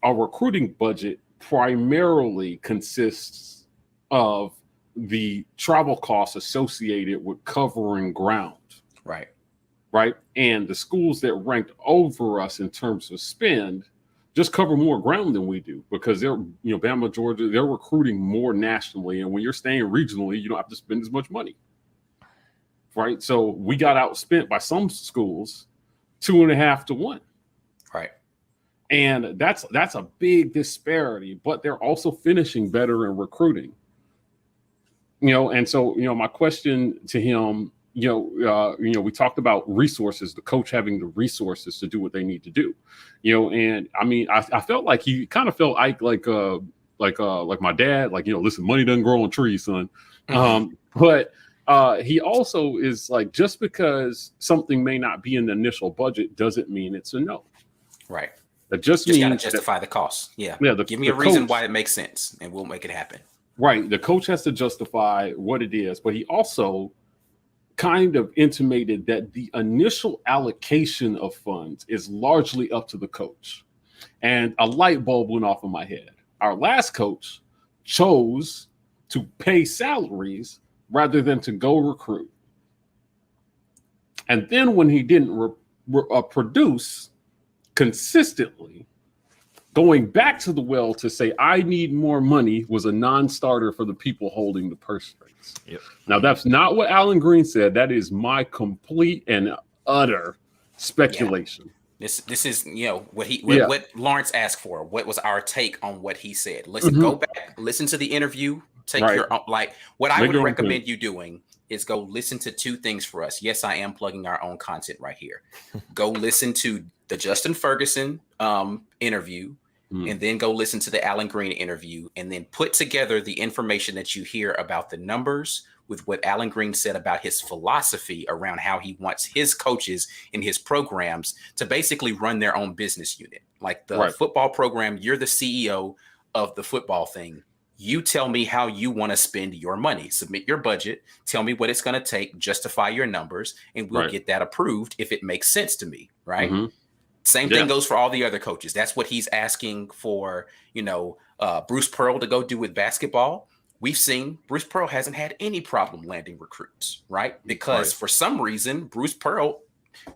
recruiting budget primarily consists of the travel costs associated with covering ground. Right. And the schools that ranked over us in terms of spend just cover more ground than we do because they're, Bama, Georgia, they're recruiting more nationally. And when you're staying regionally, you don't have to spend as much money. Right. So we got outspent by some schools 2.5 to 1. Right. And that's a big disparity, but they're also finishing better in recruiting. And so, my question to him, we talked about resources, the coach having the resources to do what they need to do, and I mean, I felt like he kind of felt like my dad, listen, money doesn't grow on trees, son. But he also is like, just because something may not be in the initial budget doesn't mean it's a no. Right. That just means means gotta justify the cost. Yeah. Give me a reason why it makes sense and we'll make it happen. Right. The coach has to justify what it is, but he also kind of intimated that the initial allocation of funds is largely up to the coach. And a light bulb went off in my head. Our last coach chose to pay salaries rather than to go recruit. And then when he didn't produce consistently, going back to the well to say, I need more money, was a non-starter for the people holding the purse strings. Yep. Now, that's not what Alan Greene said. That is my complete and utter speculation. Yeah. This is, what Lawrence asked for. What was our take on what he said? Listen, go back, listen to the interview, take your own, what I would recommend you doing is go listen to 2 things for us. Yes, I am plugging our own content right here. Go listen to the Justin Ferguson interview, and then go listen to the Alan Greene interview, and then put together the information that you hear about the numbers with what Alan Greene said about his philosophy around how he wants his coaches in his programs to basically run their own business unit. Like the football program, you're the CEO of the football thing. You tell me how you want to spend your money. Submit your budget. Tell me what it's going to take. Justify your numbers, and we'll get that approved if it makes sense to me. Right. Same thing goes for all the other coaches. That's what he's asking for, Bruce Pearl to go do with basketball. We've seen Bruce Pearl hasn't had any problem landing recruits, right? Because for some reason, Bruce Pearl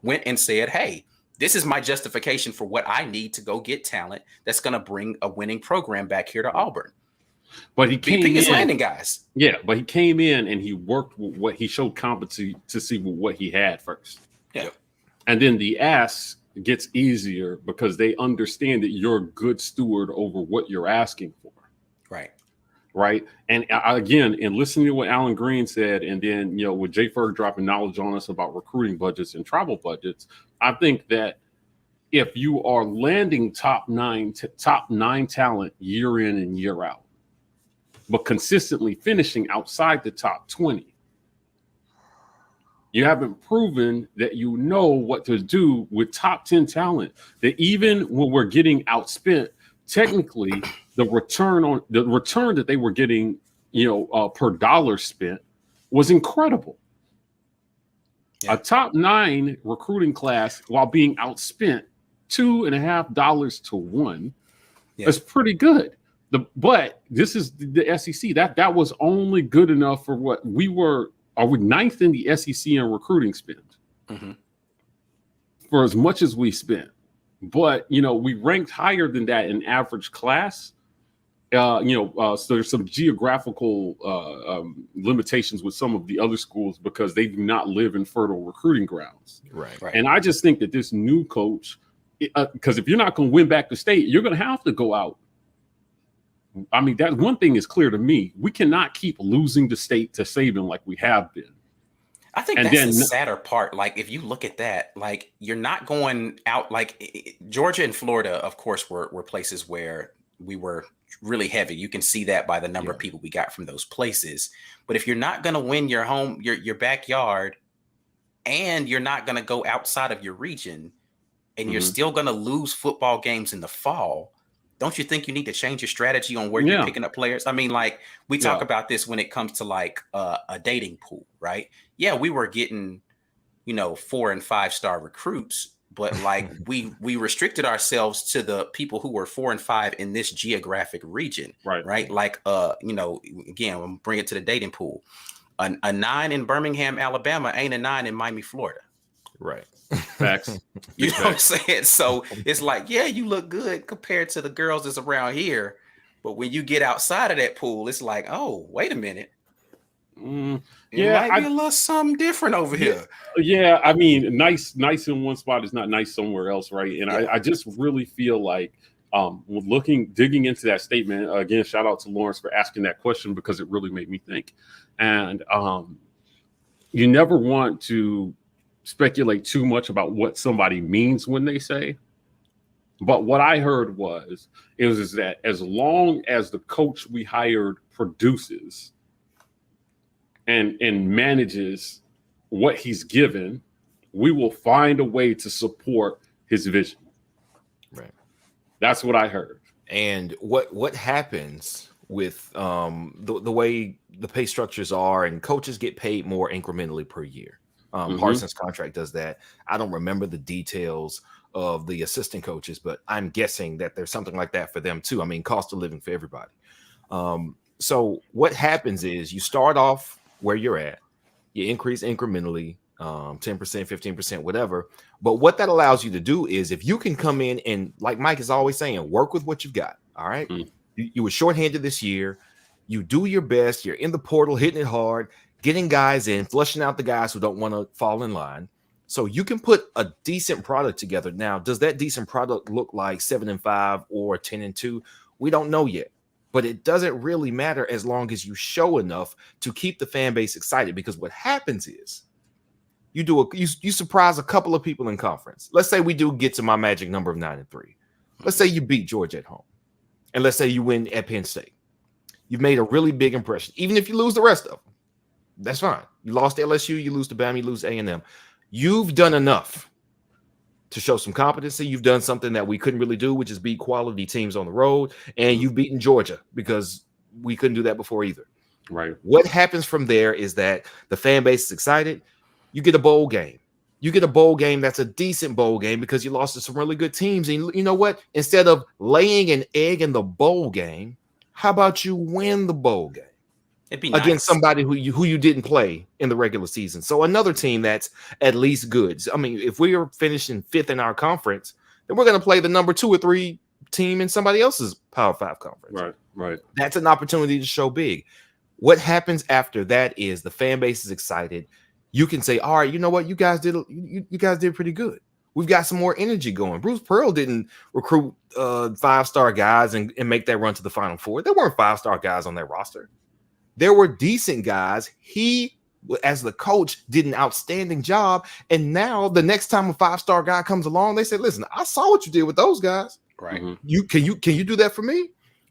went and said, hey, this is my justification for what I need to go get talent that's going to bring a winning program back here to Auburn. But he came in, landing guys. Yeah, but he came in and he worked with what he showed competency to see what he had first. Yeah. And then the ask gets easier because they understand that you're a good steward over what you're asking for. Right. And again, in listening to what Alan Greene said, and then, with Jay Ferg dropping knowledge on us about recruiting budgets and travel budgets, I think that if you are landing top nine talent year in and year out, but consistently finishing outside the top 20, you haven't proven that you know what to do with top 10 talent. That even when we're getting outspent, technically the return that they were getting, per dollar spent was incredible. Yeah. A top 9 recruiting class while being outspent $2.50 to 1 is pretty good. But this is the SEC. That was only good enough for what we were. Are we 9th in the SEC in recruiting spend for as much as we spent? But, we ranked higher than that in average class. So there's some geographical limitations with some of the other schools because they do not live in fertile recruiting grounds. Right. And I just think that this new coach, because if you're not going to win back the state, you're going to have to go out. I mean, that one thing is clear to me. We cannot keep losing the state to Saban like we have been. I think that's the sadder part. Like, if you look at that, like, you're not going out. Like, Georgia and Florida, of course, were places where we were really heavy. You can see that by the number of people we got from those places. But if you're not going to win your home, your backyard, and you're not going to go outside of your region, and you're still going to lose football games in the fall, don't you think you need to change your strategy on where you're picking up players? I mean, like, we talk about this when it comes to like a dating pool, right? Yeah, we were getting, 4 and 5 star recruits, but like we restricted ourselves to the people who were 4 and 5 in this geographic region, right? Like, again, I'm bring it to the dating pool. A 9 in Birmingham, Alabama ain't a 9 in Miami, Florida. Right. Facts. You know what I'm saying? So it's like, yeah, you look good compared to the girls that's around here. But when you get outside of that pool, it's like, oh, wait a minute. It might be a little something different over here. Yeah, I mean, nice in one spot is not nice somewhere else, right? And I just really feel like digging into that statement, again, shout out to Lawrence for asking that question because it really made me think. And you never want to speculate too much about what somebody means when they say. But what I heard is that as long as the coach we hired produces and manages what he's given, we will find a way to support his vision. Right. That's what I heard. And what happens with the way the pay structures are, and coaches get paid more incrementally per year. Harsin's contract does that. I don't remember the details of the assistant coaches, but I'm guessing that there's something like that for them too. I mean, cost of living for everybody. So what happens is you start off where you're at, you increase incrementally, 10%, 15%, whatever. But what that allows you to do is if you can come in and, like Mike is always saying, work with what you've got. All right. You were shorthanded this year. You do your best. You're in the portal, hitting it hard, getting guys in, flushing out the guys who don't want to fall in line. So you can put a decent product together. Now, does that decent product look like 7 and 5 or 10 and 2? We don't know yet, but it doesn't really matter as long as you show enough to keep the fan base excited. Because what happens is you surprise a couple of people in conference. Let's say we do get to my magic number of 9 and 3. Let's say you beat Georgia at home, and let's say you win at Penn State. You've made a really big impression, even if you lose the rest of them. That's fine. You lost to LSU, you lose to Bama, you lose to A&M. You've done enough to show some competency. You've done something that we couldn't really do, which is beat quality teams on the road. And you've beaten Georgia because we couldn't do that before either. Right. What happens from there is that the fan base is excited. You get a bowl game. You get a bowl game that's a decent bowl game because you lost to some really good teams. And you know what? Instead of laying an egg in the bowl game, how about you win the bowl game? It'd be against nice. somebody who you didn't play in the regular season. So another team that's at least good. I mean, if we are finishing 5th in our conference, then we're going to play the number 2 or 3 team in somebody else's Power 5 conference. Right. That's an opportunity to show big. What happens after that is the fan base is excited. You can say, all right, you know what? You guys did pretty good. We've got some more energy going. Bruce Pearl didn't recruit 5-star guys and make that run to the Final Four. There weren't 5-star guys on that roster. There were decent guys. He, as the coach, did an outstanding job. And now the next time a 5-star guy comes along, they say, listen, I saw what you did with those guys. Right. Can you do that for me?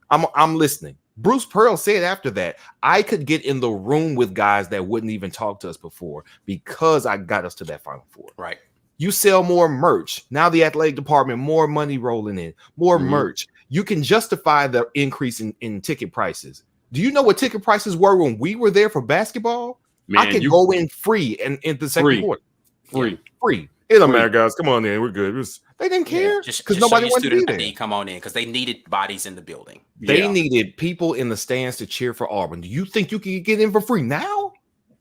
I'm listening. Bruce Pearl said after that, I could get in the room with guys that wouldn't even talk to us before because I got us to that Final Four. Right. You sell more merch. Now the athletic department, more money rolling in, more merch. You can justify the increase in ticket prices. Do you know what ticket prices were when we were there for basketball? Man, I could go in free and in the second quarter. Free. It don't matter, guys. Come on in. We're good. They didn't care because nobody wanted to be there. ID, come on in because they needed bodies in the building. They needed people in the stands to cheer for Auburn. Do you think you can get in for free now?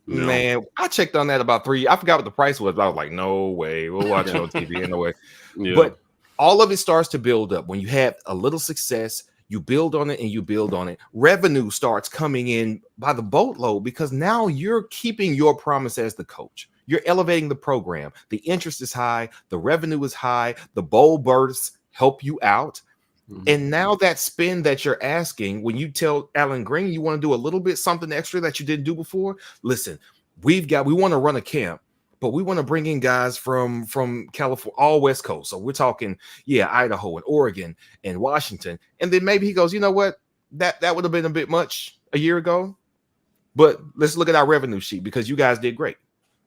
No. Man, I checked on that about 3. I forgot what the price was. I was like, no way. We'll watch it on TV. No way. Yeah. But all of it starts to build up when you have a little success. You build on it and you build on it. Revenue starts coming in by the boatload because now you're keeping your promise as the coach. You're elevating the program. The interest is high. The revenue is high. The bowl berths help you out. And now that spin that you're asking, when you tell Alan Greene you want to do a little bit something extra that you didn't do before, listen, we want to run a camp, but we want to bring in guys from California, all West Coast. So we're talking, Idaho and Oregon and Washington. And then maybe he goes, you know what? That would have been a bit much a year ago. But let's look at our revenue sheet because you guys did great.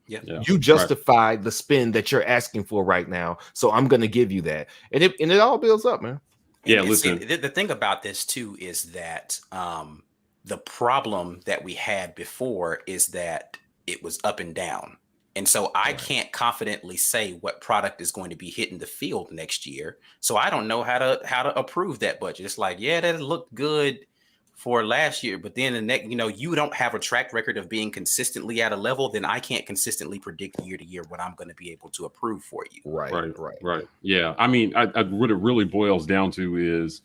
Yeah. You justified the spin that you're asking for right now. So I'm going to give you that. And it all builds up, man. Yeah, listen. The thing about this too is that the problem that we had before is that it was up and down. And so I can't confidently say what product is going to be hitting the field next year. So I don't know how to approve that budget. It's like, yeah, that looked good for last year, but then the next, you don't have a track record of being consistently at a level, then I can't consistently predict year to year what I'm going to be able to approve for you. Right. Yeah. I mean, what it really boils down to is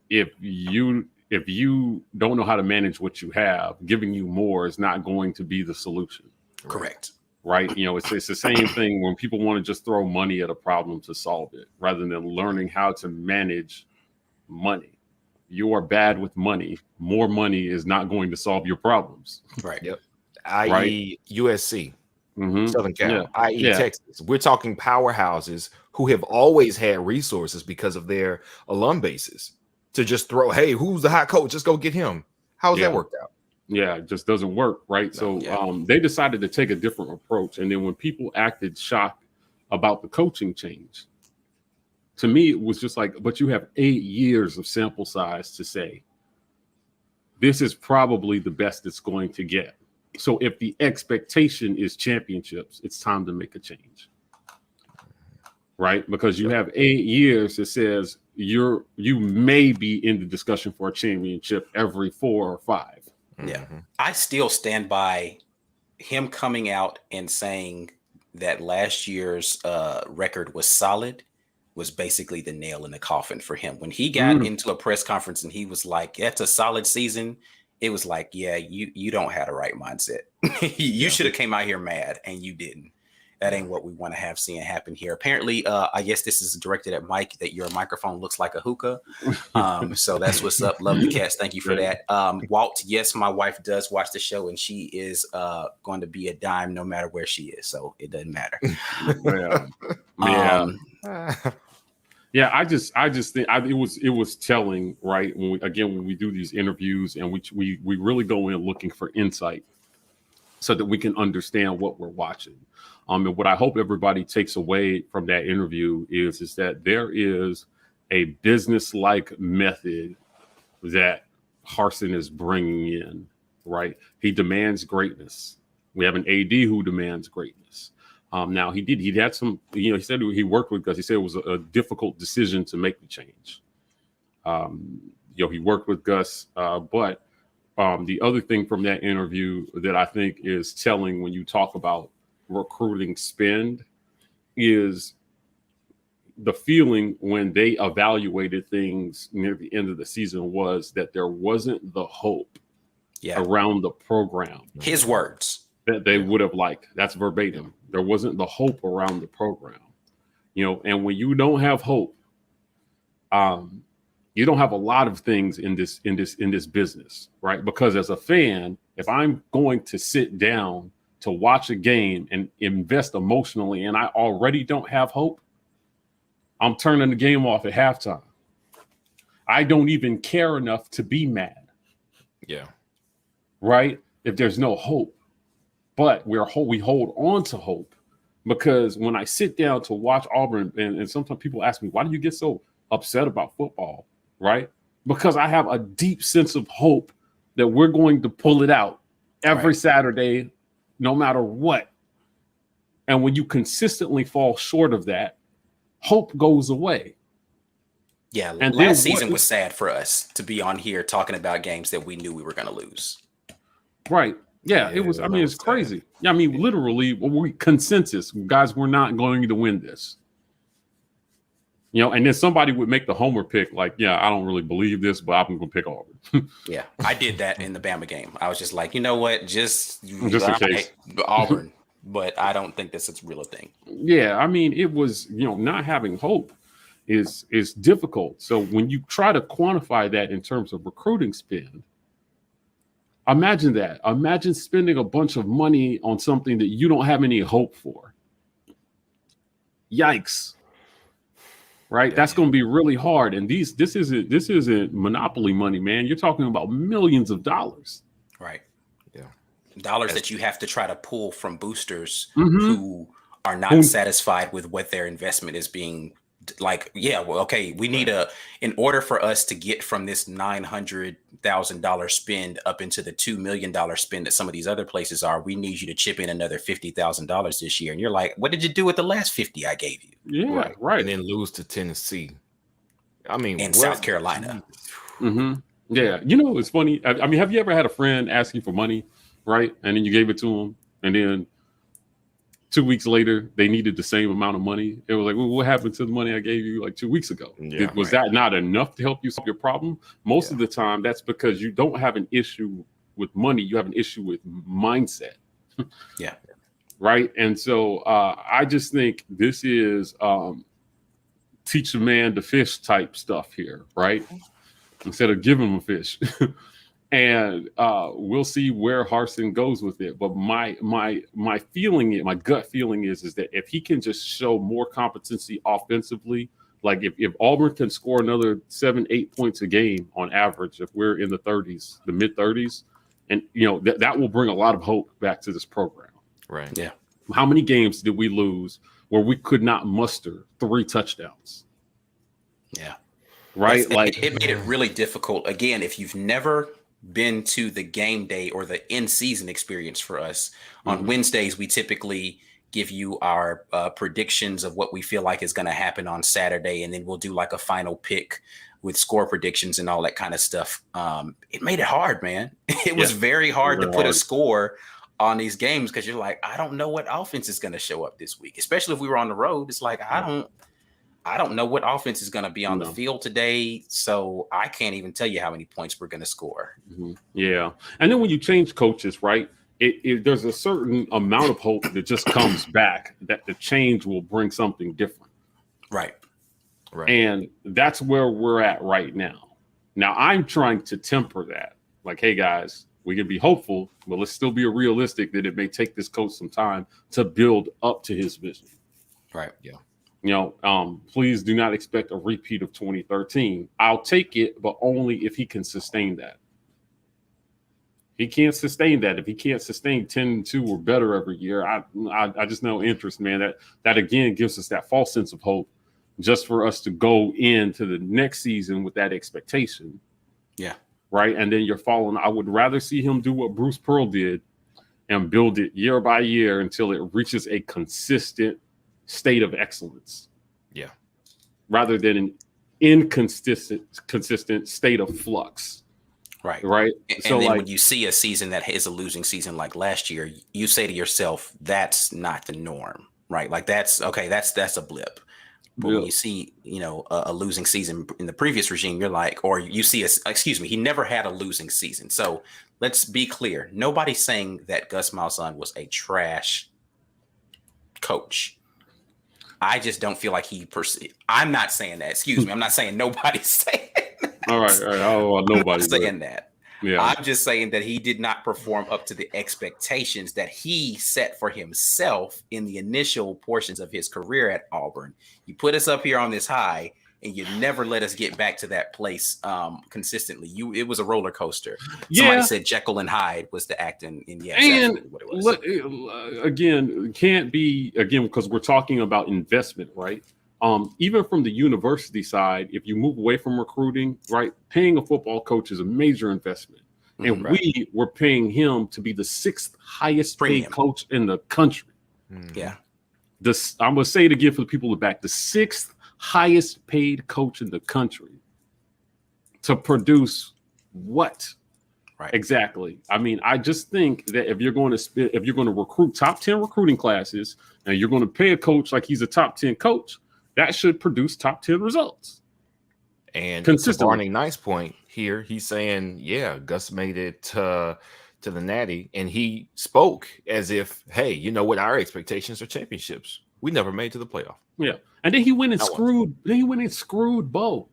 if you don't know how to manage what you have, giving you more is not going to be the solution. Correct. Right. It's the same thing when people want to just throw money at a problem to solve it rather than learning how to manage money. You are bad with money. More money is not going to solve your problems. Right. Yep. I.e. USC, Southern Cal, i.e. Yeah. Texas. We're talking powerhouses who have always had resources because of their alum bases to just throw, hey, who's the hot coach? Just go get him. How's that worked out? Yeah, it just doesn't work, right? So they decided to take a different approach. And then when people acted shocked about the coaching change, to me, it was just like, but you have 8 years of sample size to say, this is probably the best it's going to get. So if the expectation is championships, it's time to make a change. Right? Because you have 8 years that says you may be in the discussion for a championship every 4 or 5. Yeah. I still stand by him coming out and saying that last year's record was solid was basically the nail in the coffin for him. When he got into a press conference and he was like, that's a solid season. It was like, yeah, you don't have the right mindset. You should have came out here mad and you didn't. That ain't what we want to have seeing happen here. Apparently, I guess this is directed at Mike, that your microphone looks like a hookah. So that's what's up. Love the cats. Thank you for that. Walt, yes, my wife does watch the show and she is going to be a dime no matter where she is. So it doesn't matter. Yeah, I just think it was telling, right? When we do these interviews and we really go in looking for insight so that we can understand what we're watching. And what I hope everybody takes away from that interview is that there is a business-like method that Harsin is bringing in, right? He demands greatness. We have an AD who demands greatness. Now he had some, he said he worked with Gus. He said it was a difficult decision to make the change. He worked with Gus, but the other thing from that interview that I think is telling when you talk about recruiting spend is the feeling when they evaluated things near the end of the season was that there wasn't the hope around the program. His words. That they would have liked. That's verbatim. There wasn't the hope around the program, and when you don't have hope, you don't have a lot of things in this business, right? Because as a fan, if I'm going to sit down to watch a game and invest emotionally and I already don't have hope, I'm turning the game off at halftime. I don't even care enough to be mad. Yeah. Right? If there's no hope. But we hold on to hope, because when I sit down to watch Auburn, and sometimes people ask me, why do you get so upset about football? Right? Because I have a deep sense of hope that we're going to pull it out every Saturday, no matter what. And when you consistently fall short of that, hope goes away. Yeah, and last season was sad for us to be on here talking about games that we knew we were going to lose. Right. Yeah, it was. I mean, it's crazy. Yeah, I mean, literally, consensus, guys, we're not going to win this. You know, and then somebody would make the homer pick, like, yeah, I don't really believe this, but I'm going to pick Auburn. Yeah, I did that in the Bama game. I was just like, you know what, just in case. Auburn, but I don't think this is real thing. Yeah, I mean, it was, you know, not having hope is difficult. So when you try to quantify that in terms of recruiting spend, imagine that. Imagine spending a bunch of money on something that you don't have any hope for. Yikes. Right? That's going to be really hard. And this isn't monopoly money, man. You're talking about millions of dollars. Right. Yeah. Dollars that you have to try to pull from boosters Mhm. who are not satisfied with what their investment is being like. Yeah, well, okay, we need in order for us to get from this $900,000 spend up into the $2 million spend that some of these other places are, we need you to chip in another $50,000 this year. And you're like, what did you do with the last 50 I gave you? Yeah, right. And then lose to Tennessee. I mean, In South Carolina. Mm-hmm. Yeah. You know, it's funny. I mean, have you ever had a friend ask you for money, right? And then you gave it to them, and then 2 weeks later, they needed the same amount of money. It was like, well, what happened to the money I gave you like 2 weeks ago? Yeah, Was that not enough to help you solve your problem? Most of the time, that's because you don't have an issue with money. You have an issue with mindset. Yeah. Right. And so I just think this is teach a man to fish type stuff here. Right. Instead of giving him a fish. And we'll see where Harsin goes with it. But my feeling, my gut feeling is that if he can just show more competency offensively, like if Auburn can score another 7-8 points a game on average, if we're in the 30s, the mid 30s, and you know that will bring a lot of hope back to this program. Right. Yeah. How many games did we lose where we could not muster 3 touchdowns? Yeah. Right. It made it really difficult. Again, if you've never been to the game day or the in-season experience for us, on Wednesdays, we typically give you our predictions of what we feel like is going to happen on Saturday. And then we'll do like a final pick with score predictions and all that kind of stuff. It made it hard, man. It was very hard to put a score on these games because you're like, I don't know what offense is going to show up this week, especially if we were on the road. It's like, I don't know what offense is going to be on the field today. So I can't even tell you how many points we're going to score. Mm-hmm. Yeah. And then when you change coaches, right, there's a certain amount of hope that just comes back that the change will bring something different. Right. Right. And that's where we're at right now. Now I'm trying to temper that. Like, hey guys, we can be hopeful, but let's still be realistic that it may take this coach some time to build up to his vision. Right. Yeah. You know, please do not expect a repeat of 2013. I'll take it, but only if he can sustain that. He can't sustain that. If he can't sustain 10-2 or better every year, I just no interest, man. That again gives us that false sense of hope just for us to go into the next season with that expectation. Yeah. Right. And then you're following. I would rather see him do what Bruce Pearl did and build it year by year until it reaches a consistent state of excellence. Yeah. Rather than an consistent state of flux. Right. Right. And so then when you see a season that is a losing season like last year, you say to yourself, that's not the norm. Right. Like that's okay. That's a blip. But when you see, you know, a losing season in the previous regime, you're like, or you see he never had a losing season. So let's be clear. Nobody's saying that Gus Malzahn was a trash coach. I just don't feel like I'm not saying that. Excuse me. I'm not saying nobody's saying that. All right. Oh, nobody's saying that. Yeah. I'm just saying that he did not perform up to the expectations that he set for himself in the initial portions of his career at Auburn. You put us up here on this high, and you never let us get back to that place consistently. It was a roller coaster. Somebody said Jekyll and Hyde was the acting, and yeah, and what it was. Again, can't be because we're talking about investment, right? Even from the university side, if you move away from recruiting, right, paying a football coach is a major investment. And we were paying him to be the 6th highest paid coach in the country. Yeah. I'm going to say it again for the people in the back, the 6th highest paid coach in the country to produce what? Right. Exactly. I mean, I just think that if you're going to recruit top 10 recruiting classes and you're going to pay a coach like he's a top 10 coach, that should produce top 10 results. And to Consistently. Barney Knight's point here, he's saying, yeah, Gus made it to the Natty, and he spoke as if, hey, you know what? Our expectations are championships. We never made to the playoff. Yeah. And then he went and screwed Bo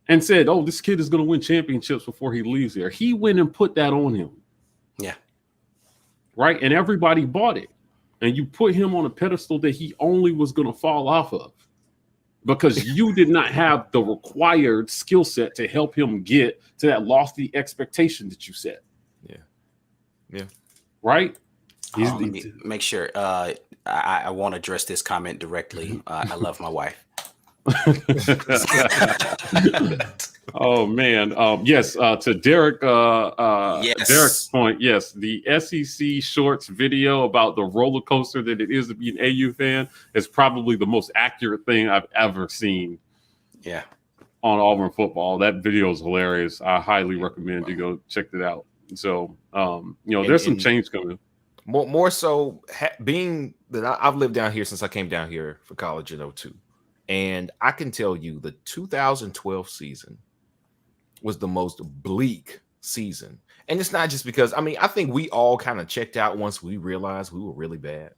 and said, oh, this kid is going to win championships before he leaves there. He went and put that on him. Yeah. Right. And everybody bought it. And you put him on a pedestal that he only was going to fall off of because you did not have the required skill set to help him get to that expectation that you set. Yeah. Yeah. Right. Let me make sure. I won't address this comment directly. I love my wife. Oh man. Yes. To Derek. Yes. Derek's point. Yes. The SEC Shorts video about the roller coaster that it is to be an AU fan is probably the most accurate thing I've ever seen. Yeah. On Auburn football, that video is hilarious. I highly recommend you go check it out. So, there's some change coming. More so, being that I've lived down here since I came down here for college in 2002. And I can tell you the 2012 season was the most bleak season. And it's not just because, I think we all kind of checked out once we realized we were really bad.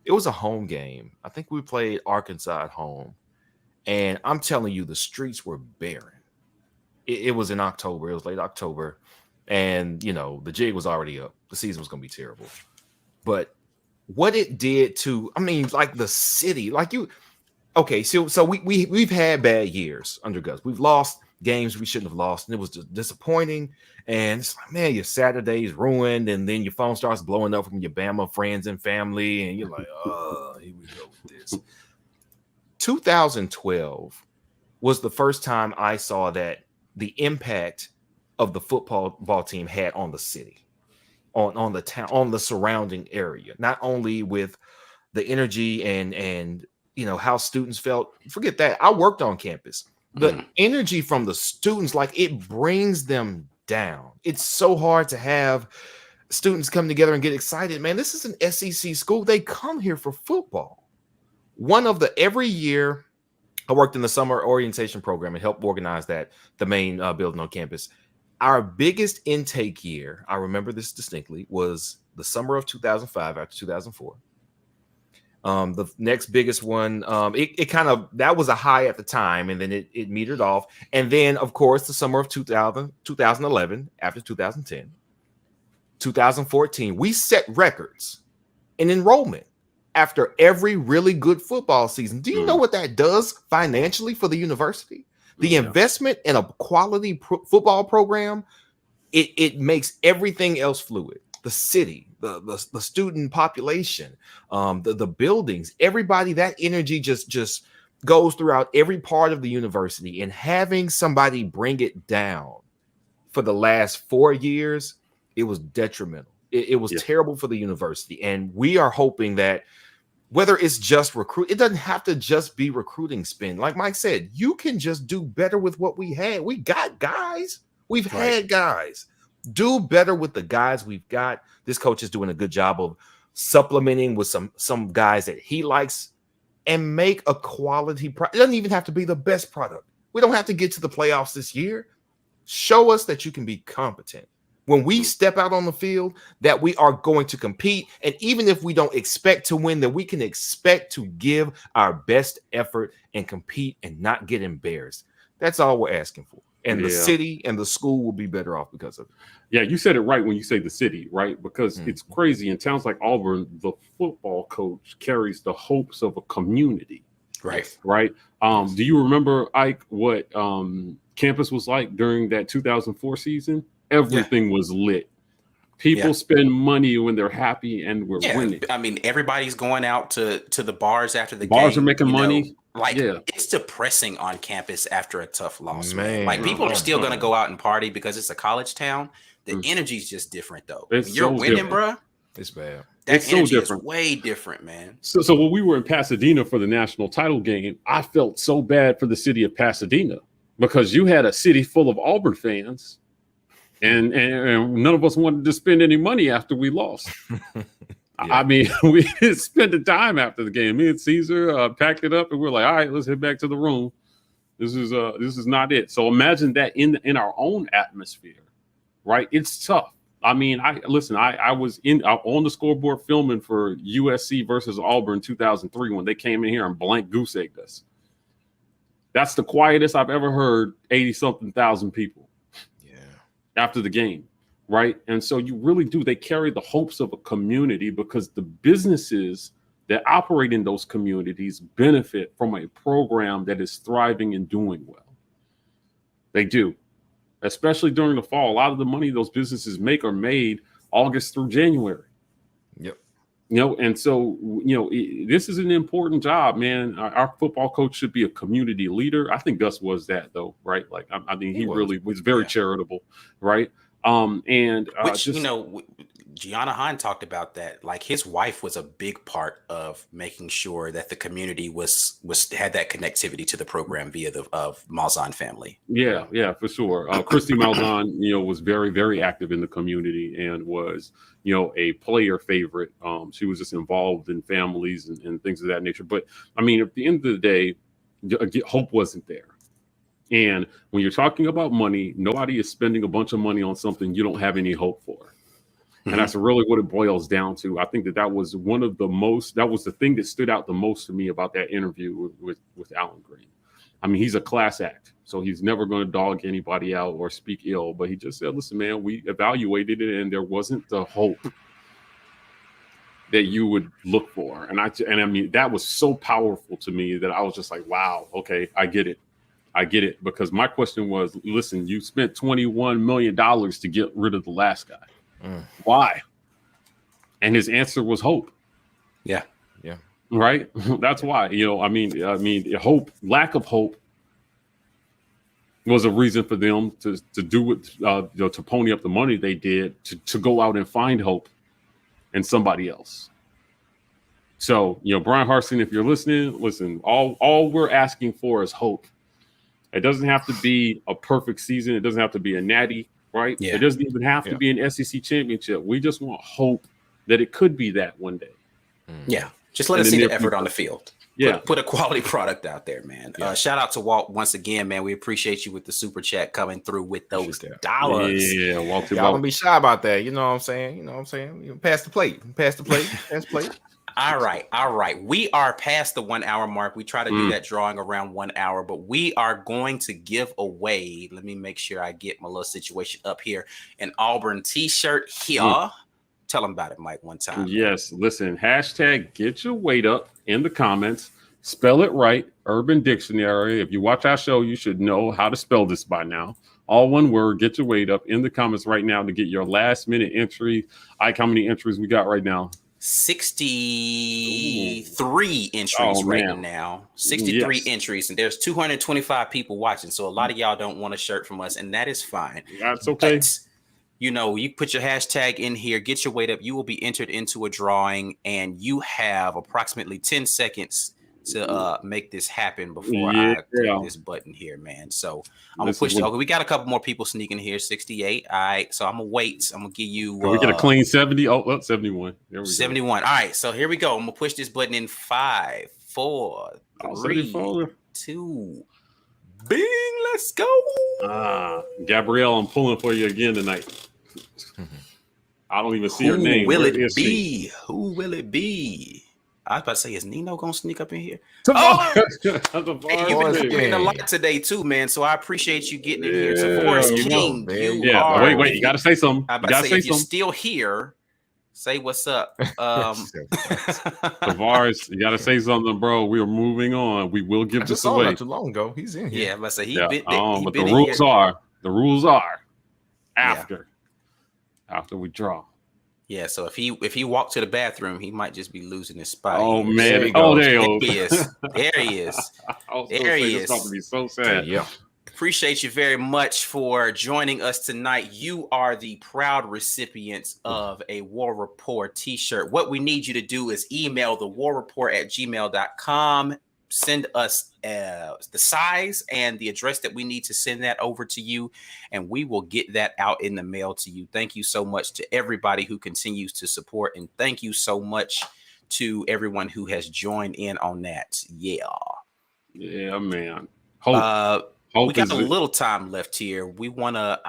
It was a home game. I think we played Arkansas at home. And I'm telling you, the streets were barren. It was in October. It was late October. And, the jig was already up. The season was going to be terrible. But what it did to, the city, okay, so we've had bad years under Gus. We've lost games we shouldn't have lost, and it was just disappointing. And it's like, man, your Saturday's ruined, and then your phone starts blowing up from your Bama friends and family, and you're like, oh, here we go with this. 2012 was the first time I saw that the impact of the football team had on the city, on the town, on the surrounding area, not only with the energy and how students felt. Forget that. I worked on campus. The energy from the students, it brings them down. It's so hard to have students come together and get excited. Man, this is an SEC school. They come here for football. Every year I worked in the summer orientation program and helped organize the main building on campus. Our biggest intake year, I remember this distinctly, was the summer of 2005 after 2004. The next biggest one, that was a high at the time, and then it metered off. And then, of course, the summer of 2011 after 2010, 2014, we set records in enrollment after every really good football season. Do you know what that does financially for the university? The investment in a quality football program, it makes everything else fluid. The city, the student population, the buildings, everybody, that energy just goes throughout every part of the university. And having somebody bring it down for the last 4 years, it was detrimental. It was terrible for the university. And we are hoping that whether it's just it doesn't have to just be recruiting spin. Like Mike said, you can just do better with what we had. We got guys. We've had guys. Do better with the guys we've got. This coach is doing a good job of supplementing with some guys that he likes and make a quality product. It doesn't even have to be the best product. We don't have to get to the playoffs this year. Show us that you can be competent. When we step out on the field, that we are going to compete. And even if we don't expect to win, that we can expect to give our best effort and compete and not get embarrassed. That's all we're asking for. And the city and the school will be better off because of it. Yeah, you said it right when you say the city, right? Because it's crazy. In towns like Auburn, the football coach carries the hopes of a community. Right. Right. Do you remember, Ike, what campus was like during that 2004 season? Everything was lit. People spend money when they're happy and we're winning. Everybody's going out to the bars after the bars game. Are making money. It's depressing on campus after a tough loss, man. People are still going to go out and party because it's a college town. The energy's just different, though. When you're winning, bro. It's bad. That energy is way different, man. So when we were in Pasadena for the national title game, I felt so bad for the city of Pasadena because you had a city full of Auburn fans. And none of us wanted to spend any money after we lost. Yeah. I mean, we spent the time after the game. Me and Caesar packed it up, and we're like, all right, let's head back to the room. This is not it. So imagine that in our own atmosphere, right? It's tough. I mean, I was on the scoreboard filming for USC versus Auburn 2003 when they came in here and blank goose egged us. That's the quietest I've ever heard 80-something thousand people. Yeah. After the game, right? And so you really do. They carry the hopes of a community because the businesses that operate in those communities benefit from a program that is thriving and doing well. They do. Especially during the fall. A lot of the money those businesses make are made August through January. Yep. And so, this is an important job, man. Our football coach should be a community leader. I think Gus was that, though, right? Like, I mean, he really was very charitable, right? Which, Gianna Hahn talked about that. Like, his wife was a big part of making sure that the community had that connectivity to the program via the Malzahn family. Yeah, for sure. Christy Malzahn, was very, very active in the community and was, a player favorite. She was just involved in families and things of that nature. But I mean, at the end of the day, hope wasn't there. And when you're talking about money, nobody is spending a bunch of money on something you don't have any hope for. And that's really what it boils down to. I think that was that was the thing that stood out the most to me about that interview with Alan Greene. I mean, he's a class act, so he's never going to dog anybody out or speak ill, but he just said, listen, man, we evaluated it and there wasn't the hope that you would look for. And I mean, that was so powerful to me that I was just like, wow, okay, I get it. Because my question was, listen, you spent $21 million to get rid of the last guy. Why? And his answer was hope. Yeah. Right. That's why. I mean, hope, lack of hope, was a reason for them to do what to pony up the money they did to go out and find hope in somebody else. So Bryan Harsin, if you're listening, listen. All we're asking for is hope. It doesn't have to be a perfect season. It doesn't have to be a natty. Right? Yeah. It doesn't even have to be an SEC championship. We just want hope that it could be that one day. Yeah. Just let us see the effort on the field. Yeah. Put a quality product out there, man. Yeah. Shout out to Walt once again, man. We appreciate you with the super chat coming through with those dollars. Yeah, Walt. Y'all don't be shy about that. You know what I'm saying? You pass the plate. Pass the plate. All right. We are past the 1 hour mark. We try to do that drawing around 1 hour, but we are going to give away. Let me make sure I get my little situation up here. An Auburn t-shirt here. Tell them about it, Mike, one time. Yes. Listen, hashtag get your weight up in the comments. Spell it right. Urban Dictionary. If you watch our show, you should know how to spell this by now. All one word, get your weight up in the comments right now to get your last minute entry. Ike, how many entries we got right now? 63 entries right now. 63 entries, and there's 225 people watching. So a lot of y'all don't want a shirt from us, and that is fine. That's okay. But, you put your hashtag in here, get your weight up. You will be entered into a drawing, and you have approximately 10 seconds to make this happen before I click this button here, man. So I'm gonna push. Okay, we got a couple more people sneaking here. 68. All right, so I'm gonna wait. I'm gonna give you. We get a clean 70. 71. There we 71. Go. All right, so here we go. I'm gonna push this button in 5, 4, 3, 2. Bing. Let's go. Gabrielle, I'm pulling for you again tonight. I don't even see her name. Who will it be? Who will it be? I was about to say, is Nino gonna sneak up in here? Hey, you've been doing a lot today too, man. So I appreciate you getting in here. Tavares King, wait, you gotta say something. I was about to say, if you're still here, say what's up. Tavares, you gotta say something, bro. We are moving on. We will give this away. Not too long ago, he's in here. Yeah, but say but the rules are after we draw. Yeah, so if he walked to the bathroom, he might just be losing his spot. Oh man! There he is. There he is. There he is. It's about to be so sad. Yeah. Appreciate you very much for joining us tonight. You are the proud recipients of a War Report t-shirt. What we need you to do is email thewarreport@gmail.com send us the size and the address that we need to send that over to you, and we will get that out in the mail to you. Thank you so much to everybody who continues to support, and thank you so much to everyone who has joined in on that. Yeah, man. We got a little time left here. We want to.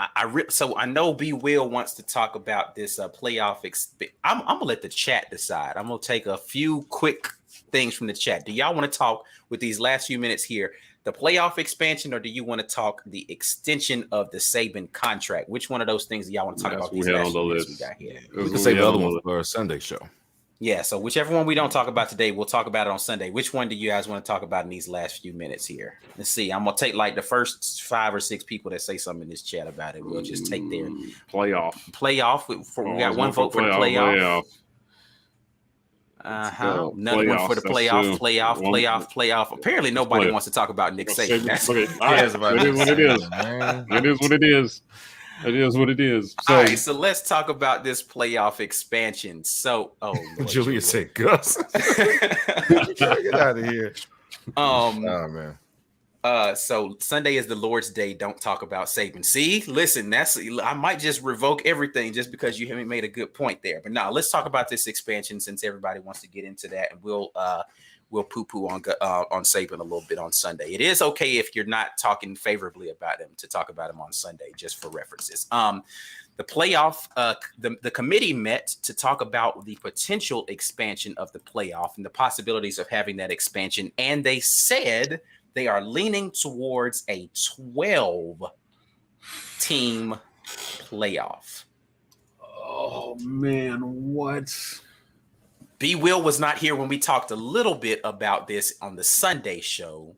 So I know B Will wants to talk about this playoff. I'm gonna let the chat decide. I'm gonna take a few quick things from the chat. Do y'all want to talk with these last few minutes here, the playoff expansion, or do you want to talk the extension of the Saban contract? Which one of those things do y'all want to talk about? These last few minutes we got here. We can save the other one for a Sunday show. Yeah, so whichever one we don't talk about today, we'll talk about it on Sunday. Which one do you guys want to talk about in these last few minutes here? Let's see. I'm going to take like the first 5 or 6 people that say something in this chat about it. We'll just take their playoff. We got one vote for the playoff. Another one for the playoff. Apparently nobody wants to talk about Nick Saban. It is what it is. It is what it is. It is what it is. So, all right, so let's talk about this playoff expansion. So, Julia said, "Gus, get out of here." Oh man. So Sunday is the Lord's Day. Don't talk about Saban. See, listen, I might just revoke everything just because you haven't made a good point there. But now let's talk about this expansion since everybody wants to get into that, and we'll poo-poo on Saban a little bit on Sunday. It is okay if you're not talking favorably about him to talk about him on Sunday, just for references. The playoff, the committee met to talk about the potential expansion of the playoff and the possibilities of having that expansion, and they said they are leaning towards a 12-team playoff. Oh man, what? B. Will was not here when we talked a little bit about this on the Sunday show.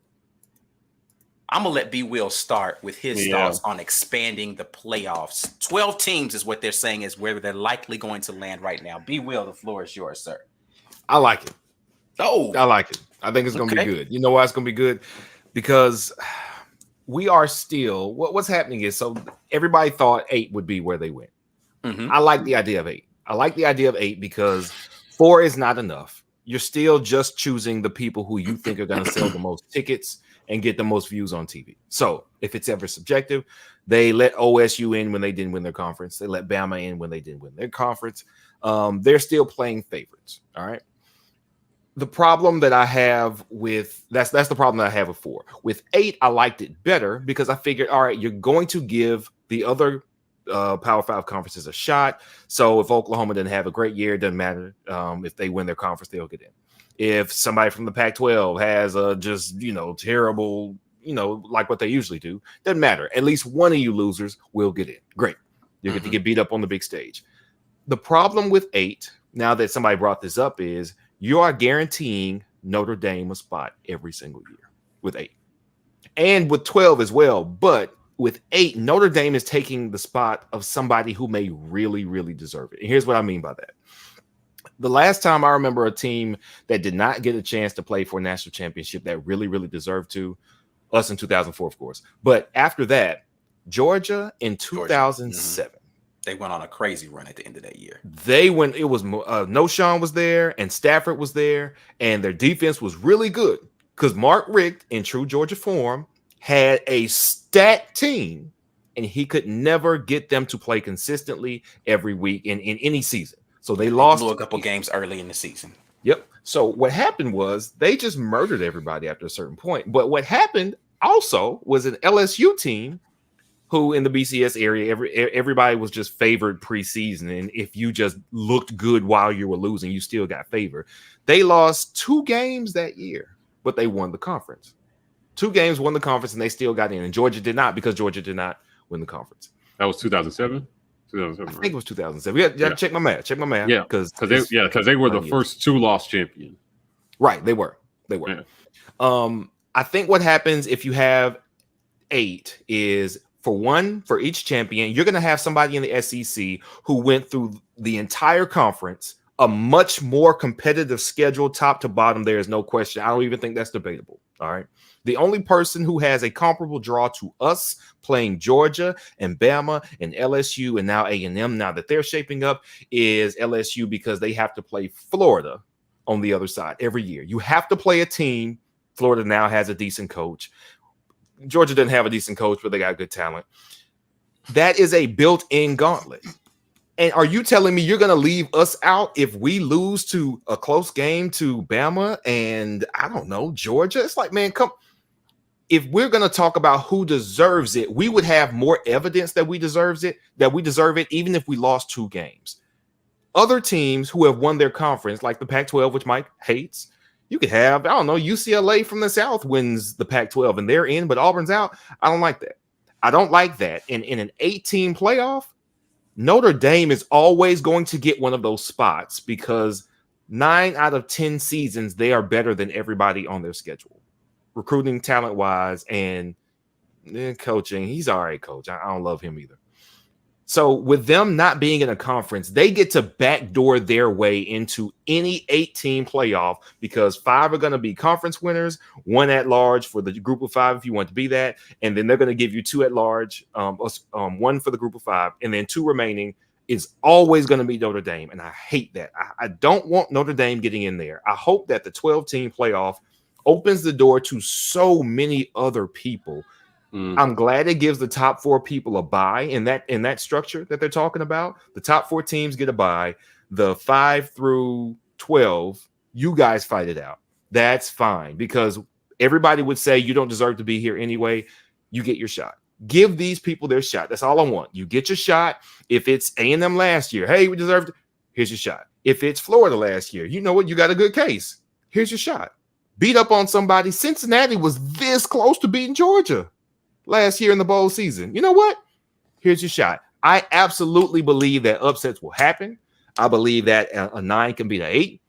I'm going to let B. Will start with his thoughts on expanding the playoffs. 12 teams is what they're saying is where they're likely going to land right now. B. Will, the floor is yours, sir. I like it. Oh, I like it. I think it's going to be good. You know why it's going to be good? Because we are still, what's happening is, so everybody thought 8 would be where they went. Mm-hmm. I like the idea of 8. I like the idea of 8 because 4 is not enough. You're still just choosing the people who you think are going to sell the most tickets and get the most views on TV. So if it's ever subjective, they let OSU in when they didn't win their conference. They let Bama in when they didn't win their conference. They're still playing favorites. All right. The problem that I have with that's the problem that I have with 4. With 8, I liked it better because I figured, all right, you're going to give the other Power 5 conferences a shot. So if Oklahoma didn't have a great year, it doesn't matter. If they win their conference, they'll get in. If somebody from the Pac-12 has a just, terrible, like what they usually do, doesn't matter. At least one of you losers will get in. Great. You get to get beat up on the big stage. The problem with 8, now that somebody brought this up, is you are guaranteeing Notre Dame a spot every single year with 8. And with 12 as well. But with 8, Notre Dame is taking the spot of somebody who may really, really deserve it. And here's what I mean by that. The last time I remember a team that did not get a chance to play for a national championship that really, really deserved to, us in 2004, of course. But after that, Georgia in 2007. They went on a crazy run at the end of that year. They went, it was, Noshawn was there and Stafford was there, and their defense was really good because Mark Richt, in true Georgia form, had a stacked team, and he could never get them to play consistently every week in any season. So they lost a couple games early in the season. Yep. So what happened was they just murdered everybody after a certain point. But what happened also was an LSU team who in the BCS area, everybody was just favored preseason. And if you just looked good while you were losing, you still got favored. They lost 2 games that year, but they won the conference. 2 games won the conference, and they still got in. And Georgia did not, because Georgia did not win the conference. That was 2007? I think it was 2007. Yeah. Check my math. Yeah, because they were the first 2-loss champion. Right, they were. Yeah. I think what happens if you have 8 is for each champion, you're going to have somebody in the SEC who went through the entire conference, a much more competitive schedule, top to bottom. There is no question. I don't even think that's debatable. All right. The only person who has a comparable draw to us playing Georgia and Bama and LSU and now A&M, now that they're shaping up, is LSU, because they have to play Florida on the other side every year. You have to play a team Florida now has a decent coach. Georgia doesn't have a decent coach, but they got good talent. That is a built-in gauntlet. And are you telling me you're going to leave us out if we lose to a close game to Bama and, I don't know, Georgia? It's like, man, come. If we're going to talk about who deserves it, we would have more evidence that we deserve it, even if we lost 2 games. Other teams who have won their conference, like the Pac-12, which Mike hates, you could have, I don't know, UCLA from the South wins the Pac-12 and they're in, but Auburn's out. I don't like that. I don't like that. In an 8-team playoff, Notre Dame is always going to get one of those spots because 9 out of 10 seasons, they are better than everybody on their schedule. Recruiting talent-wise and coaching, he's all right, coach. I don't love him either. So with them not being in a conference, they get to backdoor their way into any 8-team playoff because 5 are going to be conference winners, 1 at large for the group of 5 if you want to be that, and then they're going to give you 2 at large, 1 for the group of 5, and then 2 remaining is always going to be Notre Dame, and I hate that. I don't want Notre Dame getting in there. I hope that the 12-team playoff opens the door to so many other people. I'm glad it gives the top 4 people a bye in that structure that they're talking about. The top 4 teams get a bye. The 5 through 12, you guys fight it out. That's fine because everybody would say you don't deserve to be here anyway. You get your shot. Give these people their shot. That's all I want. You get your shot. If it's A&M last year, hey, we deserved it. Here's your shot. If it's Florida last year, you know what? You got a good case. Here's your shot. Beat up on somebody. Cincinnati was this close to beating Georgia last year in the bowl season. You know what? Here's your shot. I absolutely believe that upsets will happen. I believe that a 9 can beat an 8.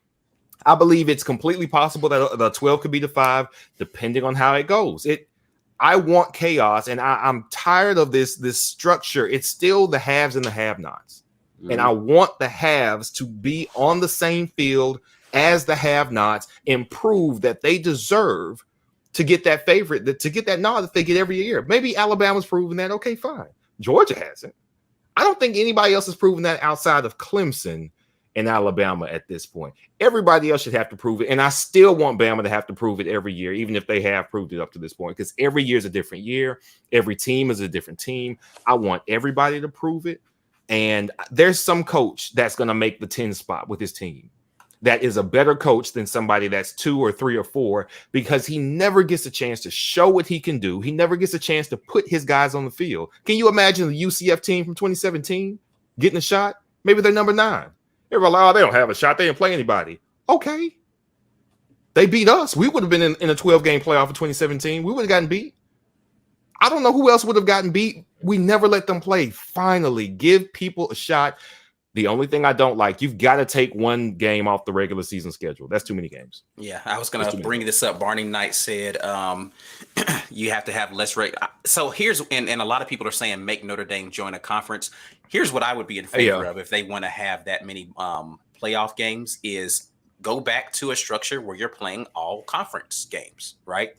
I believe it's completely possible that the 12 could beat a 5, depending on how it goes. I want chaos, and I'm tired of this structure. It's still the haves and the have-nots. And I want the haves to be on the same field as the have-nots and prove that they deserve to get that favorite, to get that nod that they get every year. Maybe Alabama's proven that. Okay, fine. Georgia hasn't. I don't think anybody else has proven that outside of Clemson and Alabama at this point. Everybody else should have to prove it. And I still want Bama to have to prove it every year, even if they have proved it up to this point, because every year is a different year. Every team is a different team. I want everybody to prove it. And there's some coach that's going to make the 10 spot with his team that is a better coach than somebody that's 2 or 3 or 4 because he never gets a chance to show what he can do. He never gets a chance to put his guys on the field. Can you imagine the UCF team from 2017 getting a shot? Maybe they're number 9. Everybody like, oh, they don't have a shot. They didn't play anybody. Okay. They beat us. We would have been in a 12-game playoff in 2017. We would have gotten beat. I don't know who else would have gotten beat. We never let them play. Finally, give people a shot. The only thing I don't like, you've got to take 1 game off the regular season schedule. That's too many games. Yeah, I was going to bring this up. Barney Knight said you have to have less rate. So here's, and a lot of people are saying make Notre Dame join a conference. Here's what I would be in favor of if they want to have that many playoff games is go back to a structure where you're playing all conference games, right?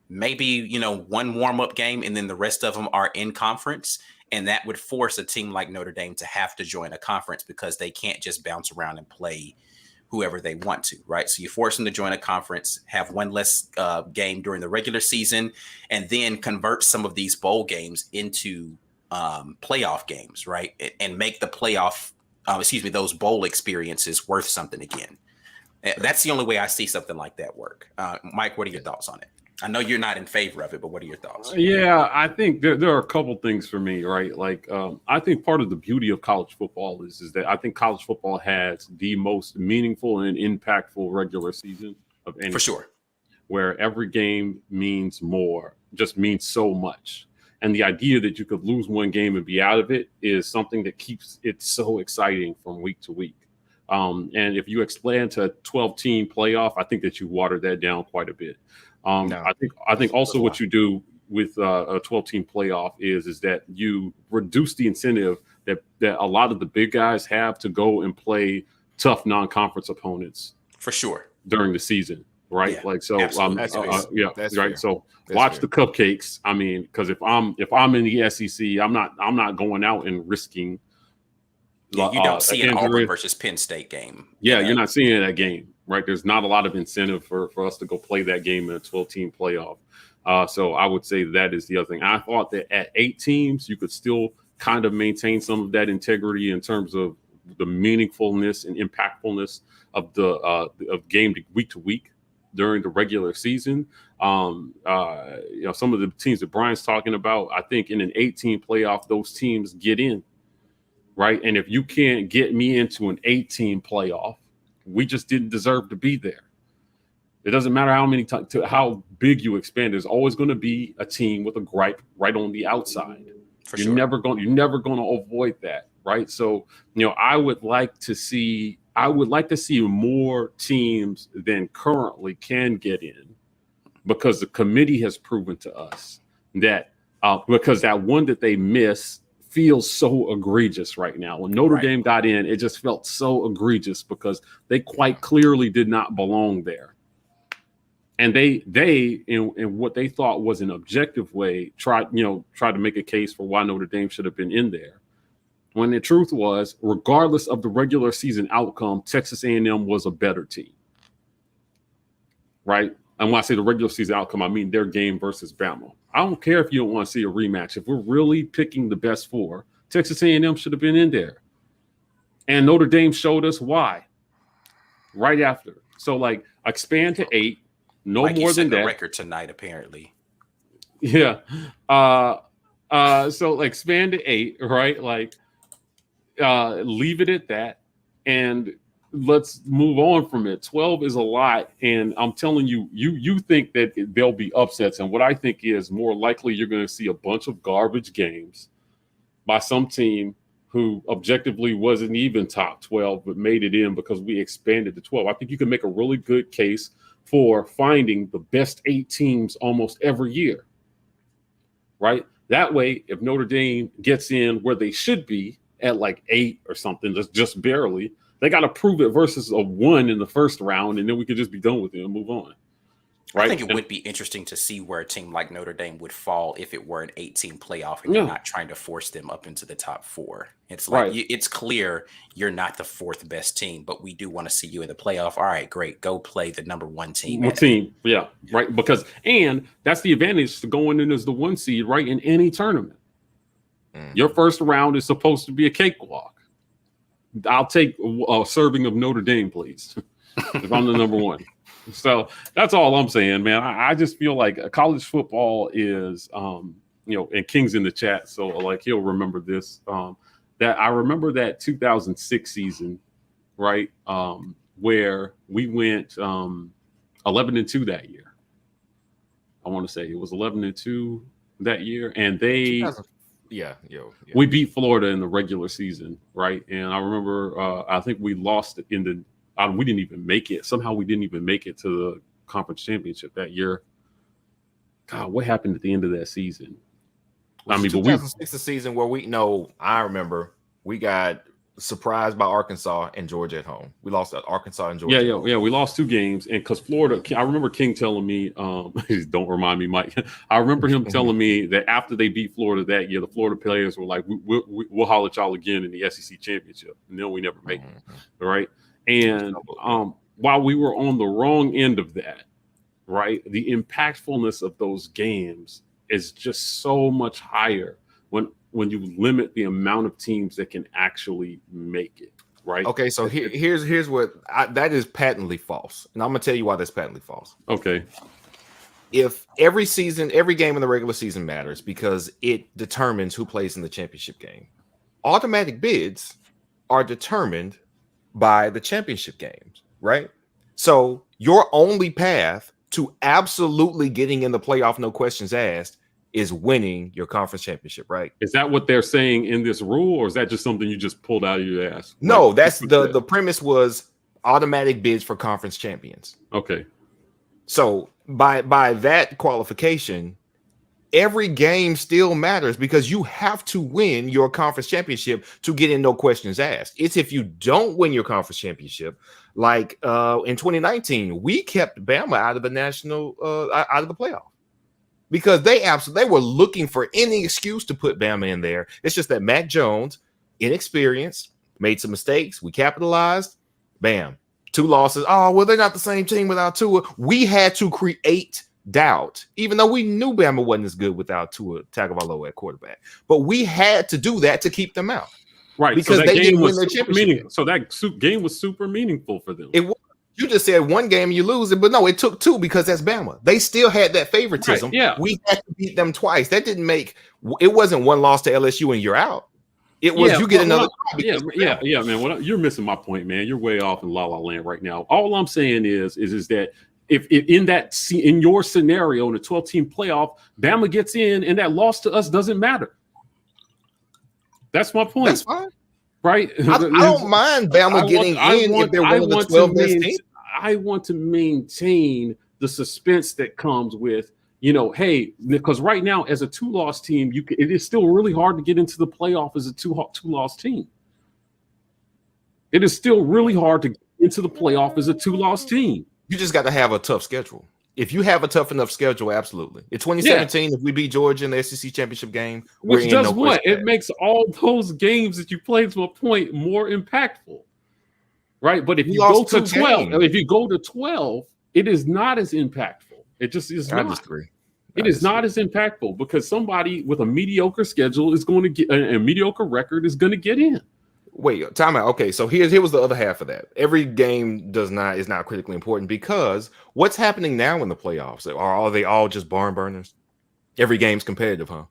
Maybe, 1 warm-up game and then the rest of them are in conference. And that would force a team like Notre Dame to have to join a conference because they can't just bounce around and play whoever they want to, right? So you force them to join a conference, have 1 less game during the regular season, and then convert some of these bowl games into playoff games, right? And make the playoff, those bowl experiences worth something again. That's the only way I see something like that work. Mike, what are your thoughts on it? I know you're not in favor of it, but what are your thoughts? Yeah, I think there are a couple things for me, right? Like, I think part of the beauty of college football is that I think college football has the most meaningful and impactful regular season of any. For sure. Where every game means more, just means so much. And the idea that you could lose 1 game and be out of it is something that keeps it so exciting from week to week. And if you expand to a 12-team playoff, I think that you water that down quite a bit. I think also what you do with a 12-team playoff is that you reduce the incentive that a lot of the big guys have to go and play tough non-conference opponents for sure during the season, right? Yeah, like so, that's right. Fair. So That's watch fair. the cupcakes. I mean, because if I'm in the SEC, I'm not going out and risking. Yeah, you don't see an injury. Auburn versus Penn State game. Yeah, you're not seeing that game. right? There's not a lot of incentive for us to go play that game in a 12-team playoff. So I would say that is the other thing. I thought that at 8 teams, you could still kind of maintain some of that integrity in terms of the meaningfulness and impactfulness of the of game week to week during the regular season. Some of the teams that Brian's talking about, I think in an 8-team playoff, those teams get in, right? And if you can't get me into an 8-team playoff, we just didn't deserve to be there. It doesn't matter how big you expand. There's always going to be a team with a gripe right on the outside. You're never going to avoid that, right? So, I would like to see more teams than currently can get in, because the committee has proven to us that because that one that they miss feels so egregious right now. When Notre Dame got in, it just felt so egregious because they quite clearly did not belong there. And they in what they thought was an objective way tried to make a case for why Notre Dame should have been in there. When the truth was, regardless of the regular season outcome, Texas A&M was a better team, right? And when I say the regular season outcome, I mean their game versus Bama. I don't care if you don't want to see a rematch. If we're really picking the best 4, Texas A&M should have been in there. And Notre Dame showed us why right after. So, expand to 8. No more than that. Record tonight, apparently. Yeah. So expand to 8, right? Leave it at that, and let's move on from it. 12 is a lot, and I'm telling you, you think that there'll be upsets, and what I think is more likely you're going to see a bunch of garbage games by some team who objectively wasn't even top 12 but made it in because we expanded to 12. I think you can make a really good case for finding the best 8 teams almost every year, right? That way, if Notre Dame gets in where they should be at 8 or something, just barely, they got to prove it versus a 1 in the first round, and then we could just be done with it and move on. Right? I think it would be interesting to see where a team like Notre Dame would fall if it were an 8-team playoff and you're not trying to force them up into the top 4. It's it's clear you're not the 4th best team, but we do want to see you in the playoff. All right, great. Go play the number 1 team. Right. And that's the advantage to going in as the 1 seed, right, in any tournament. Your first round is supposed to be a cakewalk. I'll take a serving of Notre Dame, please, if I'm the number 1. So that's all I'm saying, man. I just feel like college football is, and King's in the chat, so he'll remember this. That I remember that 2006 season, right, where we went 11-2 that year. I want to say it was 11-2 that year, and we beat Florida in the regular season, right? And I remember, I think we lost in the. We didn't even make it. Somehow we didn't even make it to the conference championship that year. God, what happened at the end of that season? 2006 the season where I remember we got surprised by Arkansas and Georgia at home. We lost at Arkansas and Georgia. Yeah. We lost 2 games, and because Florida, I remember King telling me, don't remind me, Mike. I remember him telling me that after they beat Florida that year, the Florida players were like, "We'll holler at y'all again in the SEC championship," and then we never make it, right? And while we were on the wrong end of that, right, the impactfulness of those games is just so much higher when you limit the amount of teams that can actually make it, right? Okay, so here's what that is patently false, and I'm gonna tell you why that's patently false. Okay. If every game in the regular season matters because it determines who plays in the championship game, automatic bids are determined by the championship games, right? So your only path to absolutely getting in the playoff, no questions asked, is winning your conference championship, right? Is that what they're saying in this rule, or is that just something you just pulled out of your ass? No, that's the premise was automatic bids for conference champions. Okay. So by that qualification, every game still matters because you have to win your conference championship to get in, no questions asked. It's if you don't win your conference championship, like in 2019, we kept Bama out of the out of the playoff because they were looking for any excuse to put Bama in there. It's just that Mac Jones, inexperienced, made some mistakes. We capitalized. Bam. 2 losses. Oh, well, they're not the same team without Tua. We had to create doubt, even though we knew Bama wasn't as good without Tua Tagovailoa at quarterback. But we had to do that to keep them out. Right. Because so they didn't win their championship game. So that game was super meaningful for them. It was. You just said one game you lose it, but no, it took 2 because that's Bama. They still had that favoritism. Right, yeah. We had to beat them twice. That didn't make it wasn't one loss to LSU and you're out. It was you get another. Yeah, man. You're missing my point, man. You're way off in la la land right now. All I'm saying is that if in your scenario in a 12-team playoff, Bama gets in and that loss to us doesn't matter. That's my point. That's fine. Right? I don't mind Bama getting in if they're one of the 12 best teams. I want to maintain the suspense that comes with, hey, because right now as a 2-loss team, it is still really hard to get into the playoff as a 2-loss team. It is still really hard to get into the playoff as a 2-loss team. You just got to have a tough schedule. If you have a tough enough schedule, absolutely. In 2017, if we beat Georgia in the SEC championship game, which does what? It makes all those games that you played to a point more impactful. Right, but if you go to 12, it is not as impactful. It just is not. I disagree. It is not as impactful because somebody with a mediocre schedule is going to get a mediocre record is going to get in. Wait, time out. Okay, so here was the other half of that. Every game is not critically important because what's happening now in the playoffs? Are they all just barn burners? Every game's competitive, huh?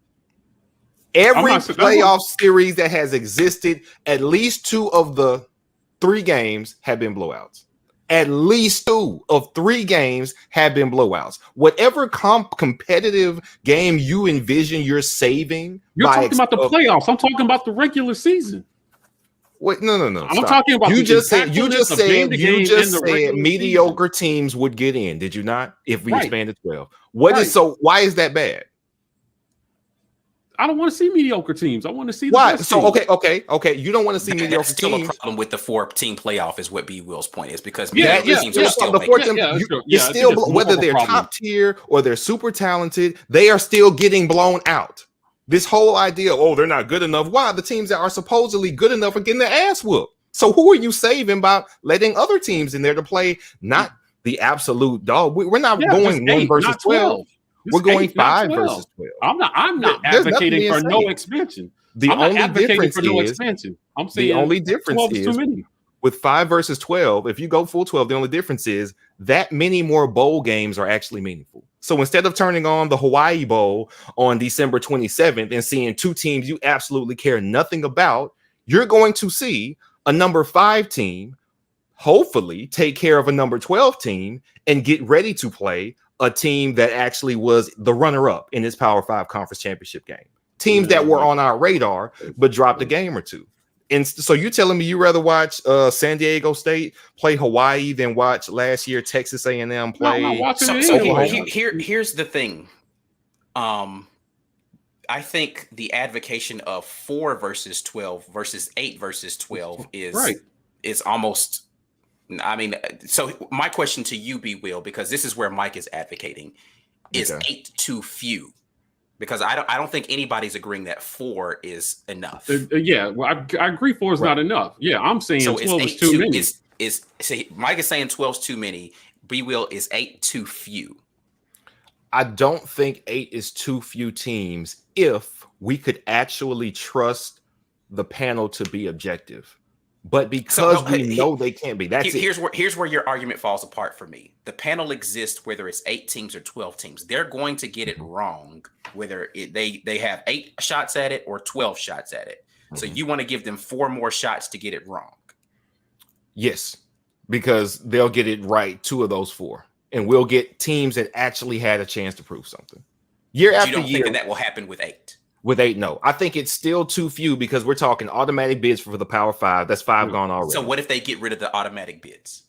Every playoff series that has existed, at least 2 of the 3 games have been blowouts. At least 2 of 3 games have been blowouts. Whatever competitive game you envision you're saving. You're talking about the playoffs. I'm talking about the regular season. Wait, no. I'm talking about you just said mediocre teams would get in, did you not? If we expanded 12. Why is that bad? I don't want to see mediocre teams. I want to see why. So okay. You don't want to see mediocre teams. Still a problem with the 4-team playoff, is what B. Will's point is because teams are still whether they're top tier or they're super talented, they are still getting blown out. This whole idea, they're not good enough. Why? The teams that are supposedly good enough are getting their ass whooped. So who are you saving by letting other teams in there to play? Not the absolute dog. We're not going 1 versus 12. We're going 5 versus 12. I'm not advocating for no expansion. The only difference I'm saying the only difference is too many. With 5 versus 12, if you go full 12, the only difference is that many more bowl games are actually meaningful. So instead of turning on the Hawaii Bowl on December 27th and seeing 2 teams you absolutely care nothing about, you're going to see a number 5 team hopefully take care of a number 12 team and get ready to play a team that actually was the runner-up in this Power 5 conference championship game. Teams that were on our radar but dropped a game or 2. And so you're telling me you rather watch San Diego State play Hawaii than watch last year Texas A&M play? Here's the thing. I think the advocacy of 4 versus 12 versus 8 versus 12 is almost. I mean, so my question to you, B. Will, because this is where Mike is advocating, is 8 too few? Because I don't think anybody's agreeing that 4 is enough. I agree 4 is not enough. Yeah, I'm saying 12 is too many. Mike is saying 12 is too many. B. Will, is 8 too few? I don't think 8 is too few teams if we could actually trust the panel to be objective. But because we know they can't be, here's where your argument falls apart for me. The panel exists whether it's 8 teams or 12 teams. They're going to get it wrong whether they have 8 shots at it or 12 shots at it. So you want to give them 4 more shots to get it wrong. Yes, because they'll get it right 2 of those 4, and we'll get teams that actually had a chance to prove something. Year after year. You don't think that will happen with 8? With 8, no. I think it's still too few because we're talking automatic bids for the Power 5. That's 5 gone already. So what if they get rid of the automatic bids?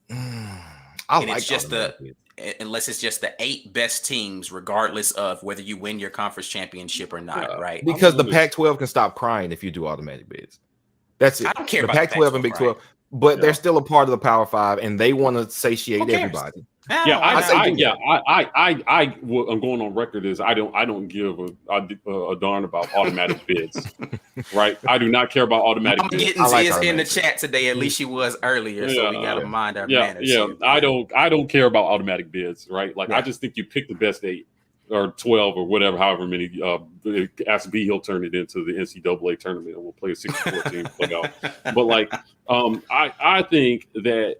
Unless it's just the 8 best teams, regardless of whether you win your conference championship or not, right? Because the Pac-12 can stop crying if you do automatic bids. That's it. I don't care the about Pac-12 and Big 12, but they're still a part of the Power 5, and they want to satiate everybody. Yeah, why not? what I'm going on record is I don't give a darn about automatic bids, right? I do not care about automatic I'm bids. getting I like is in the automatic chat today. At least she was earlier, so we got to mind our manners. Yeah. Here, I don't care about automatic bids, right? Like I just think you pick the best 8 or 12 or whatever, however many. Ask B, he'll turn it into the NCAA tournament, and we'll play a 64 team playoff. But like, I think that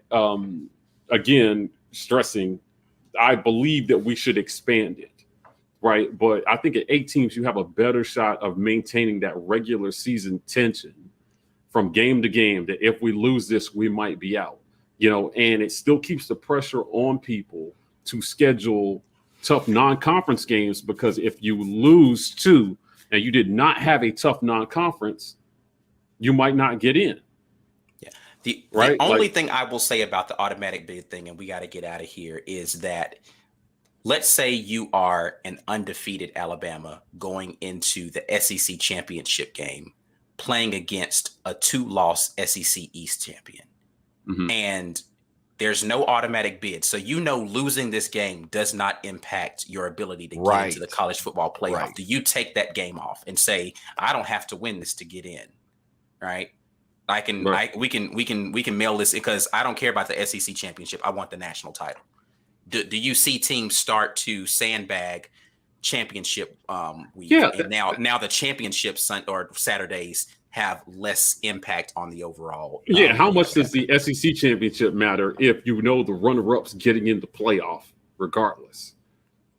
again, stressing, I believe that we should expand it, right? But I think at 8 teams, you have a better shot of maintaining that regular season tension from game to game, that if we lose this, we might be out, and it still keeps the pressure on people to schedule tough non-conference games, because if you lose 2 and you did not have a tough non-conference, you might not get in. The only thing I will say about the automatic bid thing, and we got to get out of here, is that let's say you are an undefeated Alabama going into the SEC championship game, playing against a 2-loss SEC East champion. Mm-hmm. And there's no automatic bid. So losing this game does not impact your ability to get into the college football playoff. Right. Do you take that game off and say, I don't have to win this to get in? Right? We can mail this, because I don't care about the SEC championship. I want the national title. Do you see teams start to sandbag championship week? Yeah. And now the championship or Saturdays have less impact on the overall. How much does the SEC championship matter if the runner-ups getting in the playoff regardless?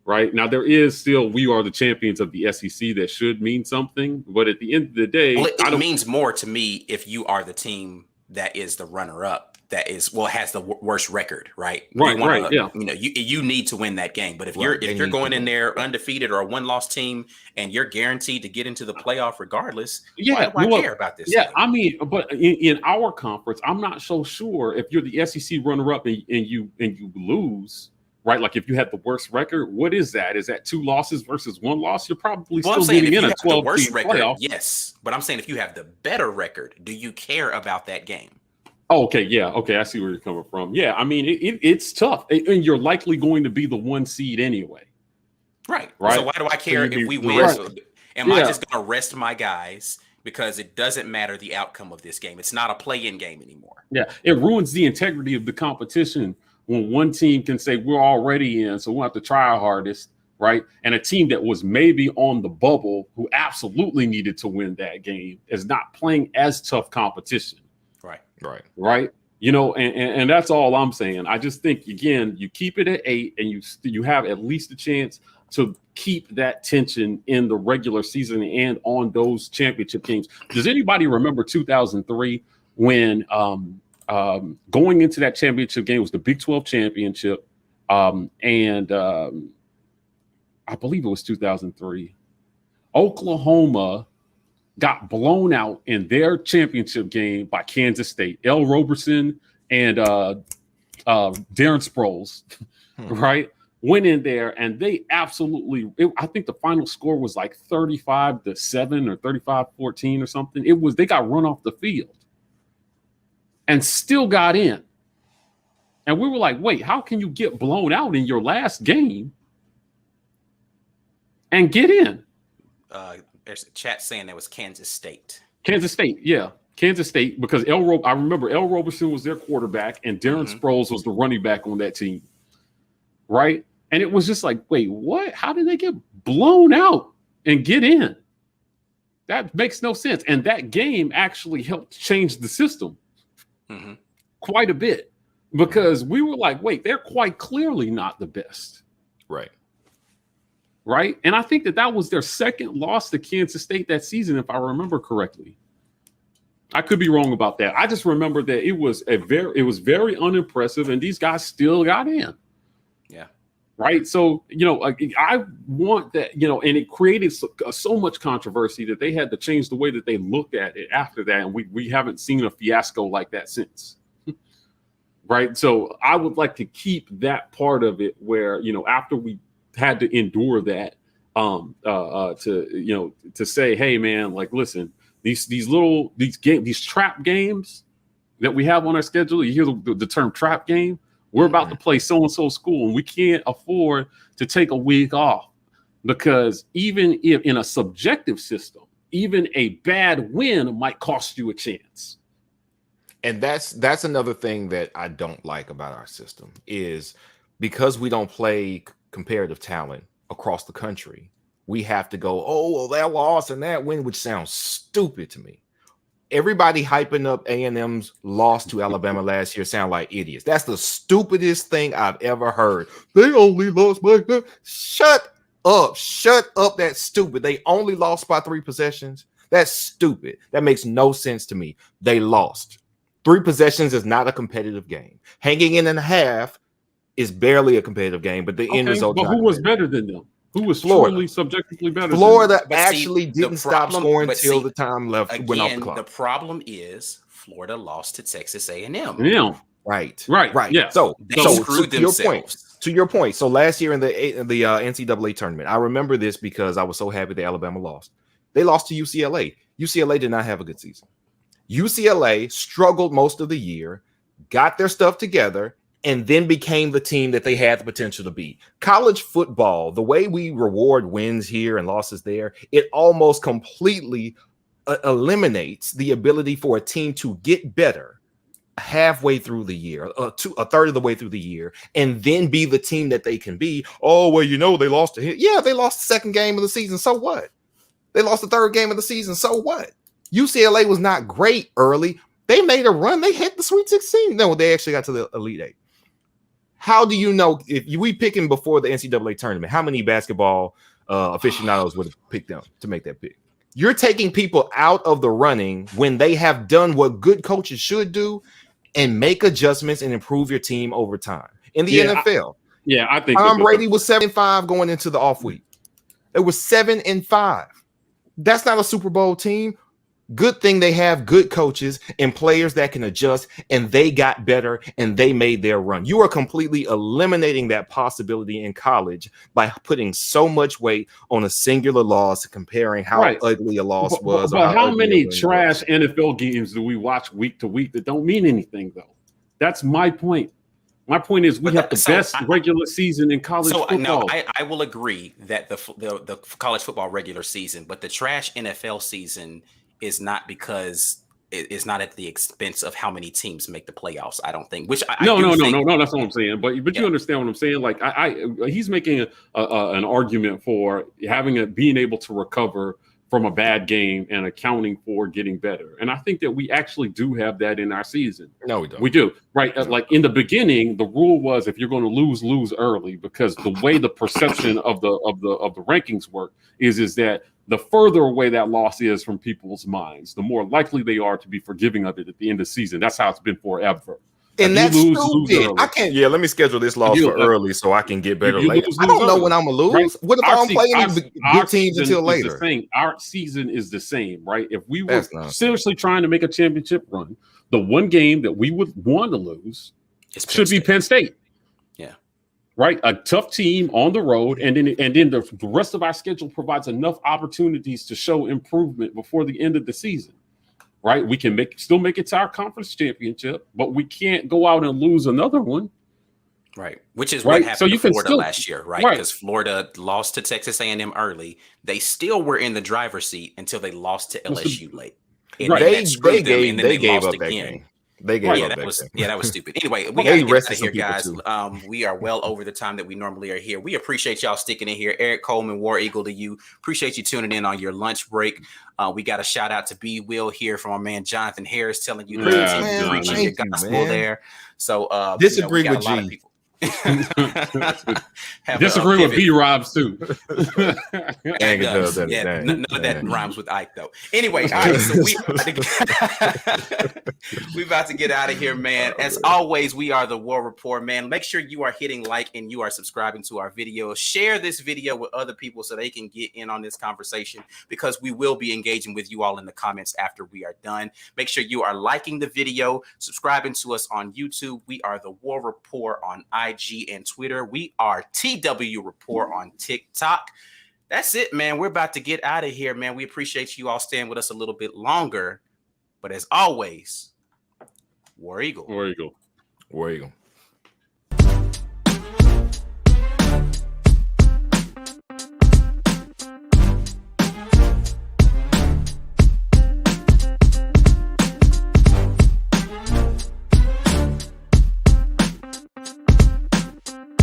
Right now, there is still, we are the champions of the SEC. That should mean something, but at the end of the day, it means more to me if you are the team that is the runner-up, that is has the worst record, right? You need to win that game. But if you're going in there undefeated or a 1-loss team and you're guaranteed to get into the playoff regardless, why do I care about this? Yeah, I mean, but in our conference, I'm not so sure if you're the SEC runner-up and you lose. Right, like if you had the worst record, what is that? Is that 2 losses versus 1 loss? You're probably still getting in a 12-team playoff. Yes, but I'm saying if you have the better record, do you care about that game? Oh, okay, yeah, okay, I see where you're coming from. Yeah, I mean it's tough, and you're likely going to be the 1 seed anyway. Right. So why do I care if we win? Right. Am I just going to rest my guys because it doesn't matter the outcome of this game? It's not a play-in game anymore. Yeah, it ruins the integrity of the competition when one team can say we're already in, so we'll have to try our hardest, right? And a team that was maybe on the bubble, who absolutely needed to win that game, is not playing as tough competition. Right. And that's all I'm saying. I just think, again, you keep it at 8 and you have at least a chance to keep that tension in the regular season and on those championship games. Does anybody remember 2003 when going into that championship game was the Big 12 championship, and I believe it was 2003. Oklahoma got blown out in their championship game by Kansas State. L. Roberson and Darren Sproles, right, went in there and they absolutely. I think the final score was like 35-7 or 35-14 or something. They got run off the field and still got in. And we were like, wait, how can you get blown out in your last game and get in? There's a chat saying that was Kansas State. Kansas State, yeah. Kansas State, because I remember L. Roberson was their quarterback and Darren Sproles was the running back on that team, right? And it was just like, wait, what? How did they get blown out and get in? That makes no sense. And that game actually helped change the system quite a bit, because we were like, wait, they're quite clearly not the best. Right. And I think that was their second loss to Kansas State that season, if I remember correctly. I could be wrong about that. I just remember that it was very unimpressive, and these guys still got in. Yeah. Right. So, I want that, and it created so much controversy that they had to change the way that they looked at it after that. And we haven't seen a fiasco like that since. Right. So I would like to keep that part of it where, after we had to endure that, to say, hey man, like, listen, these trap games that we have on our schedule, you hear the term trap game, We're about to play so-and-so school, and we can't afford to take a week off, because even if in a subjective system, even a bad win might cost you a chance. And that's another thing that I don't like about our system, is because we don't play comparative talent across the country, we have to go, oh, well, that loss and that win, which sounds stupid to me. Everybody hyping up A&M's loss to Alabama last year sound like idiots. That's the stupidest thing I've ever heard. They only lost by shut up. That's stupid. They only lost by 3 possessions. That's stupid. That makes no sense to me. They lost. 3 possessions is not a competitive game. Hanging in a half is barely a competitive game, but the end result. But who was better than them? Who was Florida. truly subjectively better? Florida But actually see, didn't stop scoring until the time left went off the Again, clock. the problem is Florida lost to Texas A&M. Yeah. Right. Yeah. So they screwed themselves. To your point. So last year in the NCAA tournament, I remember this because I was so happy that Alabama lost. They lost to UCLA. UCLA did not have a good season. UCLA struggled most of the year, got their stuff together, and then became the team that they had the potential to be. College football, the way we reward wins here and losses there, it almost completely eliminates the ability for a team to get better halfway through the year, a third of the way through the year, and then be the team that they can be. Oh, well, they lost to him. Yeah, they lost the second game of the season. So what? They lost the third game of the season. So what? UCLA was not great early. They made a run. They hit the Sweet 16. No, they actually got to the Elite Eight. How do you know if we picking before the NCAA tournament? How many basketball aficionados would have picked them to make that pick? You're taking people out of the running when they have done what good coaches should do and make adjustments and improve your team over time. In the NFL, I think Tom Brady was 7-5 going into the off week. It was 7-5. That's not a Super Bowl team. Good thing they have good coaches and players that can adjust, and they got better and they made their run. You are completely eliminating that possibility in college by putting so much weight on a singular loss, comparing how ugly a loss was. But how many trash NFL games do we watch week to week that don't mean anything, though? That's my point. My point is we have the best regular season in college football. No, I will agree that the college football regular season, but the trash NFL season is not because it's not at the expense of how many teams make the playoffs. I don't think. No. That's what I'm saying. But you understand what I'm saying? Like he's making an argument for being able to recover from a bad game and accounting for getting better. And I think that we actually do have that in our season. No, we don't. We do. Right. Like in the beginning, the rule was if you're going to lose early, because the way the perception of the rankings work is that the further away that loss is from people's minds, the more likely they are to be forgiving of it at the end of the season. That's how it's been forever. And that's stupid. I can't. Yeah, let me schedule this loss for early so I can get better later. I don't know when I'm gonna lose. Right? What if I don't play any good teams until later? Our season is the same, right? If we were seriously trying to make a championship run, the one game that we would want to lose should be Penn State. Yeah, right. A tough team on the road, and then the rest of our schedule provides enough opportunities to show improvement before the end of the season. Right, we can still make it to our conference championship, but we can't go out and lose another one. Right, which is what happened to Florida last year, right? Right. Because Florida lost to Texas A&M early. They still were in the driver's seat until they lost to LSU late. And they gave up that game. They gave up that game. Yeah, that was stupid. Anyway, we got to get out of here, guys. We are well over the time that we normally are here. We appreciate y'all sticking in here. Eric Coleman, War Eagle to you. Appreciate you tuning in on your lunch break. We got a shout out to B Will here from our man Jonathan Harris telling you to preaching your gospel there. So disagree with G. People. Disagree with B Robs too. None of that rhymes with Ike though. Anyway, all right, so we about to get out of here, man. As always, we are the War Report, man. Make sure you are hitting like and you are subscribing to our videos. Share this video with other people so they can get in on this conversation, because we will be engaging with you all in the comments after we are done. Make sure you are liking the video, subscribing to us on YouTube. We are the War Report on IG and Twitter. We are TW Report on TikTok. That's it, man. We're about to get out of here, man. We appreciate you all staying with us a little bit longer. But as always, War Eagle. War Eagle. War Eagle.